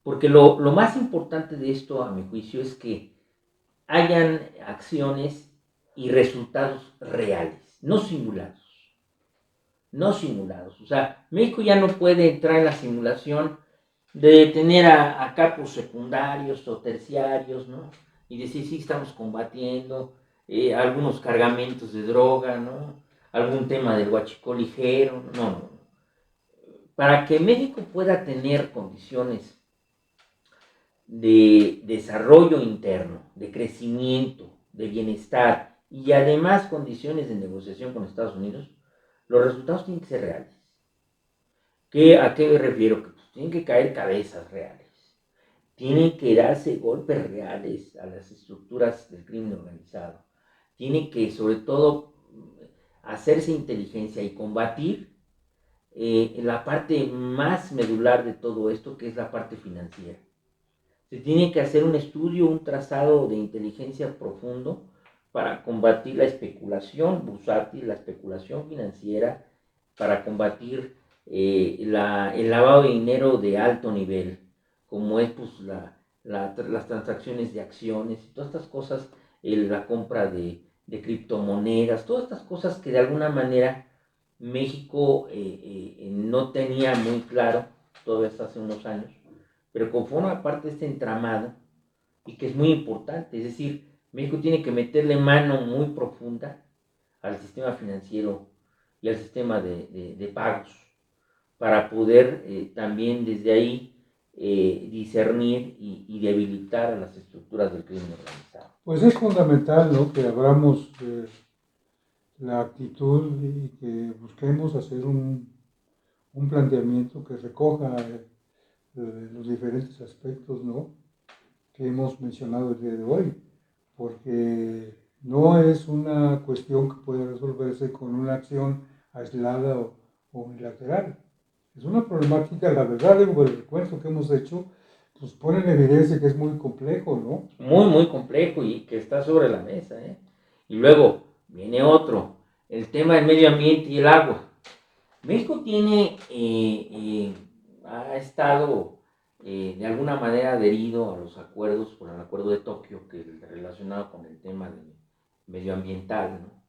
porque lo más importante de esto, a mi juicio, es que hayan acciones y resultados reales, no simulados. No simulados. O sea, México ya no puede entrar en la simulación de tener a capos secundarios o terciarios, ¿no? Y decir, sí, estamos combatiendo algunos cargamentos de droga, ¿no? Algún tema del huachicol ligero, no. Para que México pueda tener condiciones de desarrollo interno, de crecimiento, de bienestar y además condiciones de negociación con Estados Unidos, los resultados tienen que ser reales. ¿A qué me refiero? Que pues, tienen que caer cabezas reales, tienen que darse golpes reales a las estructuras del crimen organizado, tienen que sobre todo hacerse inteligencia y combatir la parte más medular de todo esto, que es la parte financiera. Se tiene que hacer un estudio, un trazado de inteligencia profundo para combatir la especulación bursátil, la especulación financiera, para combatir el lavado de dinero de alto nivel, como es pues, las transacciones de acciones y todas estas cosas, la compra de criptomonedas, todas estas cosas que de alguna manera México no tenía muy claro, todavía hasta hace unos años, pero conforma parte de este entramado y que es muy importante. Es decir, México tiene que meterle mano muy profunda al sistema financiero y al sistema de pagos para poder también desde ahí discernir y debilitar a las estructuras del crimen organizado. Pues es fundamental, ¿no?, que abramos la actitud y que busquemos hacer un planteamiento que recoja los diferentes aspectos, ¿no?, que hemos mencionado el día de hoy, porque no es una cuestión que pueda resolverse con una acción aislada o unilateral. Es una problemática, la verdad, digo, el recuento que hemos hecho, pues pone en evidencia que es muy complejo, ¿no? Muy complejo y que está sobre la mesa, ¿eh? Y luego viene otro, el tema del medio ambiente y el agua. México ha estado de alguna manera adherido a los acuerdos, por el acuerdo de Tokio, que es relacionado con el tema medioambiental, ¿no?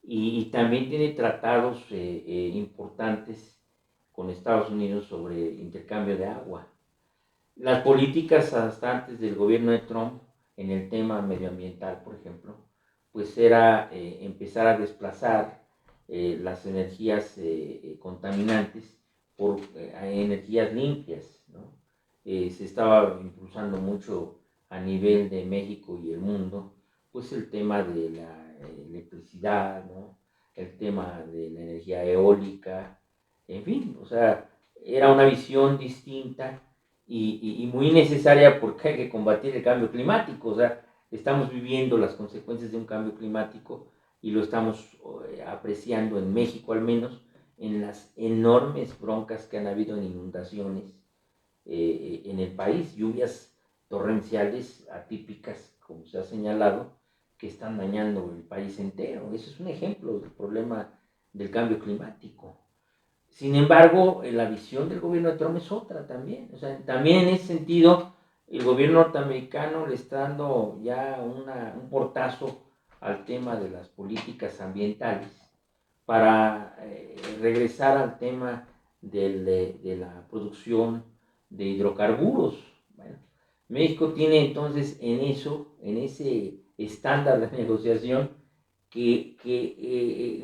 Y también tiene tratados importantes con Estados Unidos sobre intercambio de agua. Las políticas hasta antes del gobierno de Trump en el tema medioambiental, por ejemplo, pues era empezar a desplazar las energías contaminantes por energías limpias, ¿no? Se estaba impulsando mucho a nivel de México y el mundo, pues el tema de la electricidad, ¿no? El tema de la energía eólica, en fin, o sea, era una visión distinta y muy necesaria porque hay que combatir el cambio climático, o sea, estamos viviendo las consecuencias de un cambio climático y lo estamos apreciando en México al menos, en las enormes broncas que han habido en inundaciones en el país, lluvias torrenciales atípicas, como se ha señalado, que están dañando el país entero. Eso es un ejemplo del problema del cambio climático. Sin embargo, la visión del gobierno de Trump es otra también. O sea, también en ese sentido, el gobierno norteamericano le está dando ya un portazo al tema de las políticas ambientales para regresar al tema de la producción de hidrocarburos. Bueno, México tiene entonces en ese estándar de negociación, que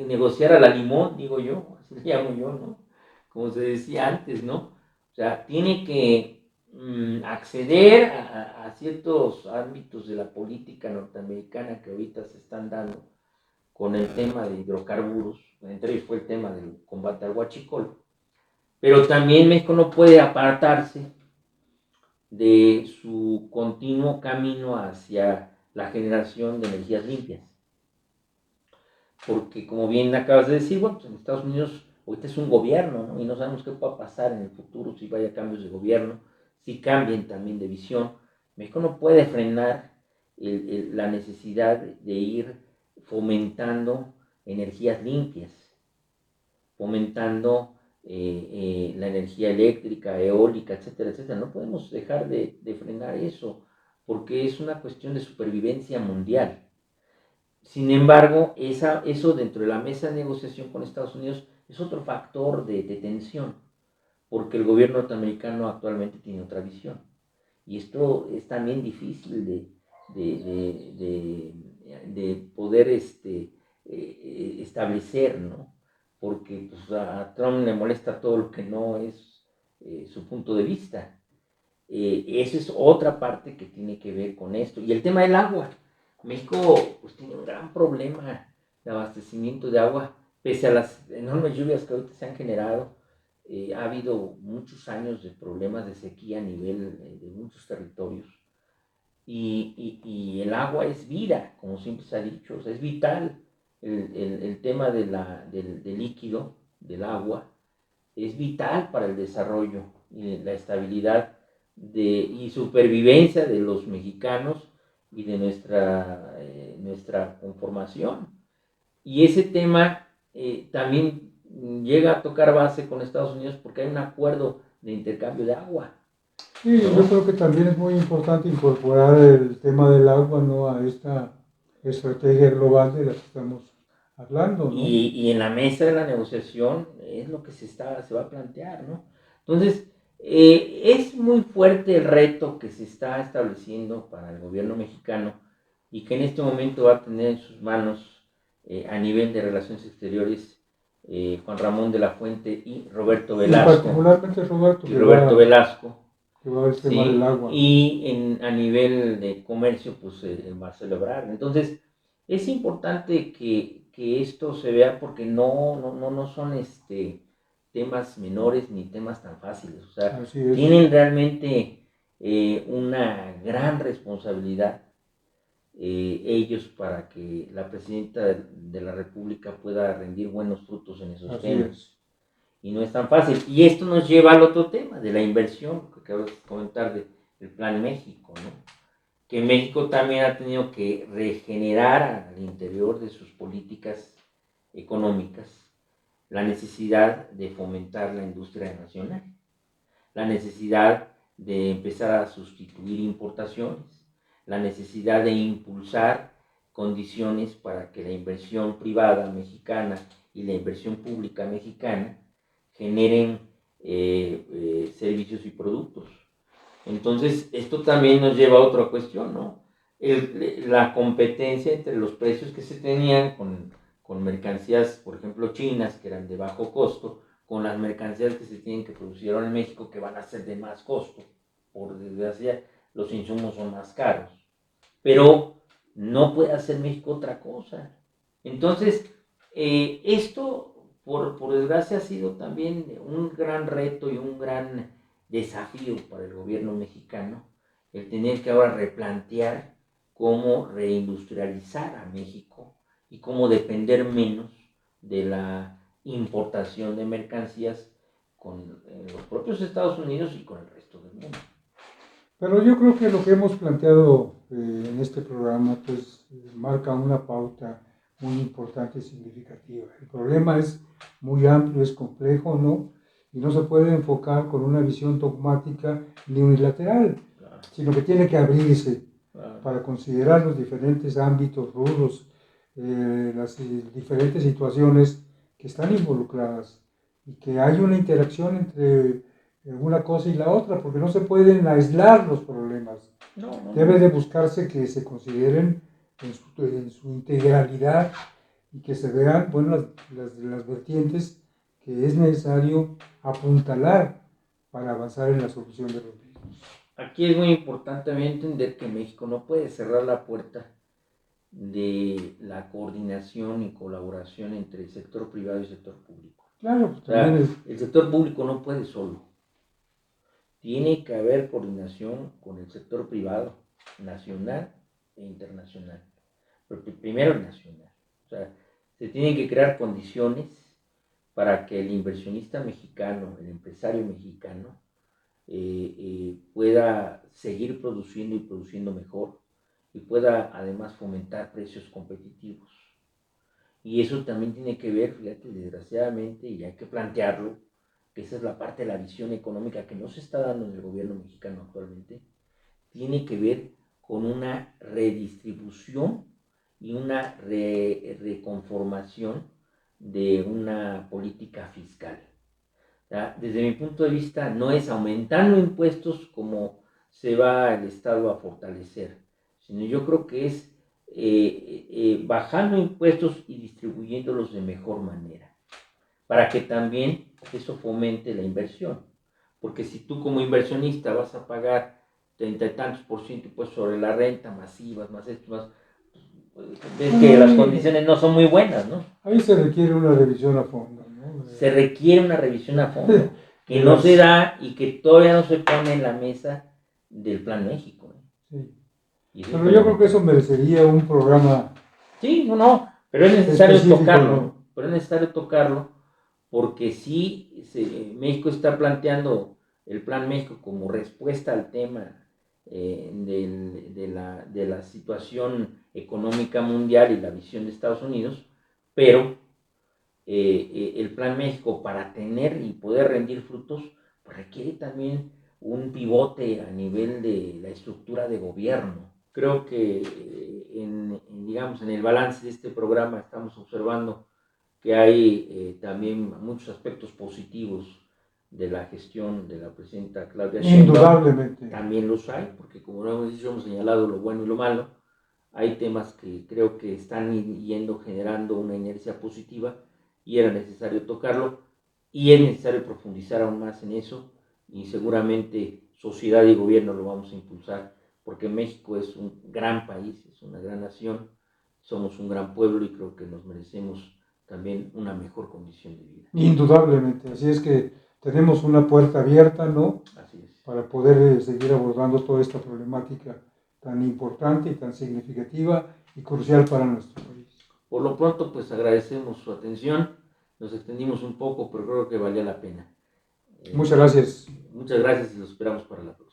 negociar a la limón, digo yo, así le llamo yo, ¿no? Como se decía antes, ¿no? O sea, tiene que acceder a ciertos ámbitos de la política norteamericana que ahorita se están dando con el tema de hidrocarburos, entre ellos fue el tema del combate al huachicol, pero también México no puede apartarse de su continuo camino hacia la generación de energías limpias. Porque como bien acabas de decir, bueno, pues en Estados Unidos ahorita es un gobierno, ¿no? Y no sabemos qué va a pasar en el futuro, si vaya cambios de gobierno, si cambien también de visión. México no puede frenar la necesidad de ir fomentando energías limpias, fomentando la energía eléctrica, eólica, etcétera, etcétera. No podemos dejar de frenar eso, porque es una cuestión de supervivencia mundial. Sin embargo, eso dentro de la mesa de negociación con Estados Unidos es otro factor de tensión, porque el gobierno norteamericano actualmente tiene otra visión. Y esto es también difícil de poder establecer, ¿no? Porque pues, a Trump le molesta todo lo que no es su punto de vista. Esa es otra parte que tiene que ver con esto. Y el tema del agua. México pues, tiene un gran problema de abastecimiento de agua, pese a las enormes lluvias que ahorita se han generado. Ha habido muchos años de problemas de sequía a nivel de muchos territorios. Y el agua es vida, como siempre se ha dicho, o sea, es vital. El tema del líquido, del agua, es vital para el desarrollo y la estabilidad y supervivencia de los mexicanos y de nuestra conformación. Y ese tema también llega a tocar base con Estados Unidos porque hay un acuerdo de intercambio de agua. Sí, ¿No? yo creo que también es muy importante incorporar el tema del agua, ¿no?, a esta estrategia global de la que estamos hablando, ¿no? Y en la mesa de la negociación es lo que se va a plantear, ¿no? Entonces, es muy fuerte el reto que se está estableciendo para el gobierno mexicano y que en este momento va a tener en sus manos a nivel de relaciones exteriores Juan Ramón de la Fuente y Roberto Velasco. Y particularmente Roberto, y Roberto Velasco. que va al tema Sí, del agua. y a nivel de comercio, pues Marcelo Ebrard. Entonces, es importante que esto se vea porque no son temas menores ni temas tan fáciles. O sea, Así es. tienen realmente una gran responsabilidad ellos para que la presidenta de la República pueda rendir buenos frutos en esos Así temas. es. Y no es tan fácil. Y esto nos lleva al otro tema, de la inversión, que acabas de comentar del Plan México, ¿no? Que México también ha tenido que regenerar al interior de sus políticas económicas la necesidad de fomentar la industria nacional, la necesidad de empezar a sustituir importaciones, la necesidad de impulsar condiciones para que la inversión privada mexicana y la inversión pública mexicana generen servicios y productos. Entonces, esto también nos lleva a otra cuestión, ¿no? la competencia entre los precios que se tenían con mercancías, por ejemplo, chinas, que eran de bajo costo, con las mercancías que se tienen que producir ahora en México, que van a ser de más costo. Por desgracia, los insumos son más caros. Pero no puede hacer México otra cosa. Entonces, esto, por desgracia, ha sido también un gran reto y un gran desafío para el gobierno mexicano, el tener que ahora replantear cómo reindustrializar a México y cómo depender menos de la importación de mercancías con los propios Estados Unidos y con el resto del mundo. Pero yo creo que lo que hemos planteado en este programa pues marca una pauta muy importante y significativa. El problema es muy amplio, es complejo, ¿no? Y no se puede enfocar con una visión dogmática ni unilateral, Claro, sino que tiene que abrirse claro. para considerar los diferentes ámbitos, rubros, las diferentes situaciones que están involucradas y que hay una interacción entre una cosa y la otra, porque no se pueden aislar los problemas. No. Debe de buscarse que se consideren en su integralidad y que se vean bueno, las vertientes que es necesario apuntalar para avanzar en la solución de los mismos. Aquí es muy importante también entender que México no puede cerrar la puerta de la coordinación y colaboración entre el sector privado y el sector público. Claro, pues O sea, también el sector público no puede solo. Tiene que haber coordinación con el sector privado, nacional e internacional. Pero primero el nacional. O sea, se tienen que crear condiciones para que el inversionista mexicano, el empresario mexicano, pueda seguir produciendo y produciendo mejor y pueda además fomentar precios competitivos. Y eso también tiene que ver, fíjate, desgraciadamente, y hay que plantearlo, que esa es la parte de la visión económica que no se está dando en el gobierno mexicano actualmente, tiene que ver con una redistribución y una reconformación de una política fiscal. Desde mi punto de vista, no es aumentando impuestos como se va el Estado a fortalecer, sino yo creo que es bajando impuestos y distribuyéndolos de mejor manera, para que también eso fomente la inversión. Porque si tú como inversionista vas a pagar 30 y tantos % impuestos sobre la renta, masivas, más esto, más, ves que las condiciones no son muy buenas, ¿no? ahí se requiere una revisión a fondo, ¿no? Se requiere una revisión a fondo, que no se da y que todavía no se pone en la mesa del Plan México. Sí. Y Pero yo creo que eso merecería un programa. Sí, no, pero es necesario tocarlo, ¿no? Pero es necesario tocarlo porque sí, México está planteando el Plan México como respuesta al tema de la situación económica mundial y la visión de Estados Unidos, pero el Plan México para tener y poder rendir frutos pues requiere también un pivote a nivel de la estructura de gobierno. Creo que digamos, en el balance de este programa estamos observando que hay también muchos aspectos positivos de la gestión de la presidenta Claudia Sheinbaum. Indudablemente. También los hay, porque como lo hemos dicho, hemos señalado lo bueno y lo malo. Hay temas que creo que están yendo generando una inercia positiva y era necesario tocarlo y es necesario profundizar aún más en eso y seguramente sociedad y gobierno lo vamos a impulsar porque México es un gran país, es una gran nación, somos un gran pueblo y creo que nos merecemos también una mejor condición de vida. Indudablemente, así es que tenemos una puerta abierta, ¿no? Así es. Para poder seguir abordando toda esta problemática tan importante y tan significativa y crucial para nuestro país. Por lo pronto, pues agradecemos su atención, nos extendimos un poco, pero creo que valía la pena. Muchas gracias. Muchas gracias y los esperamos para la próxima.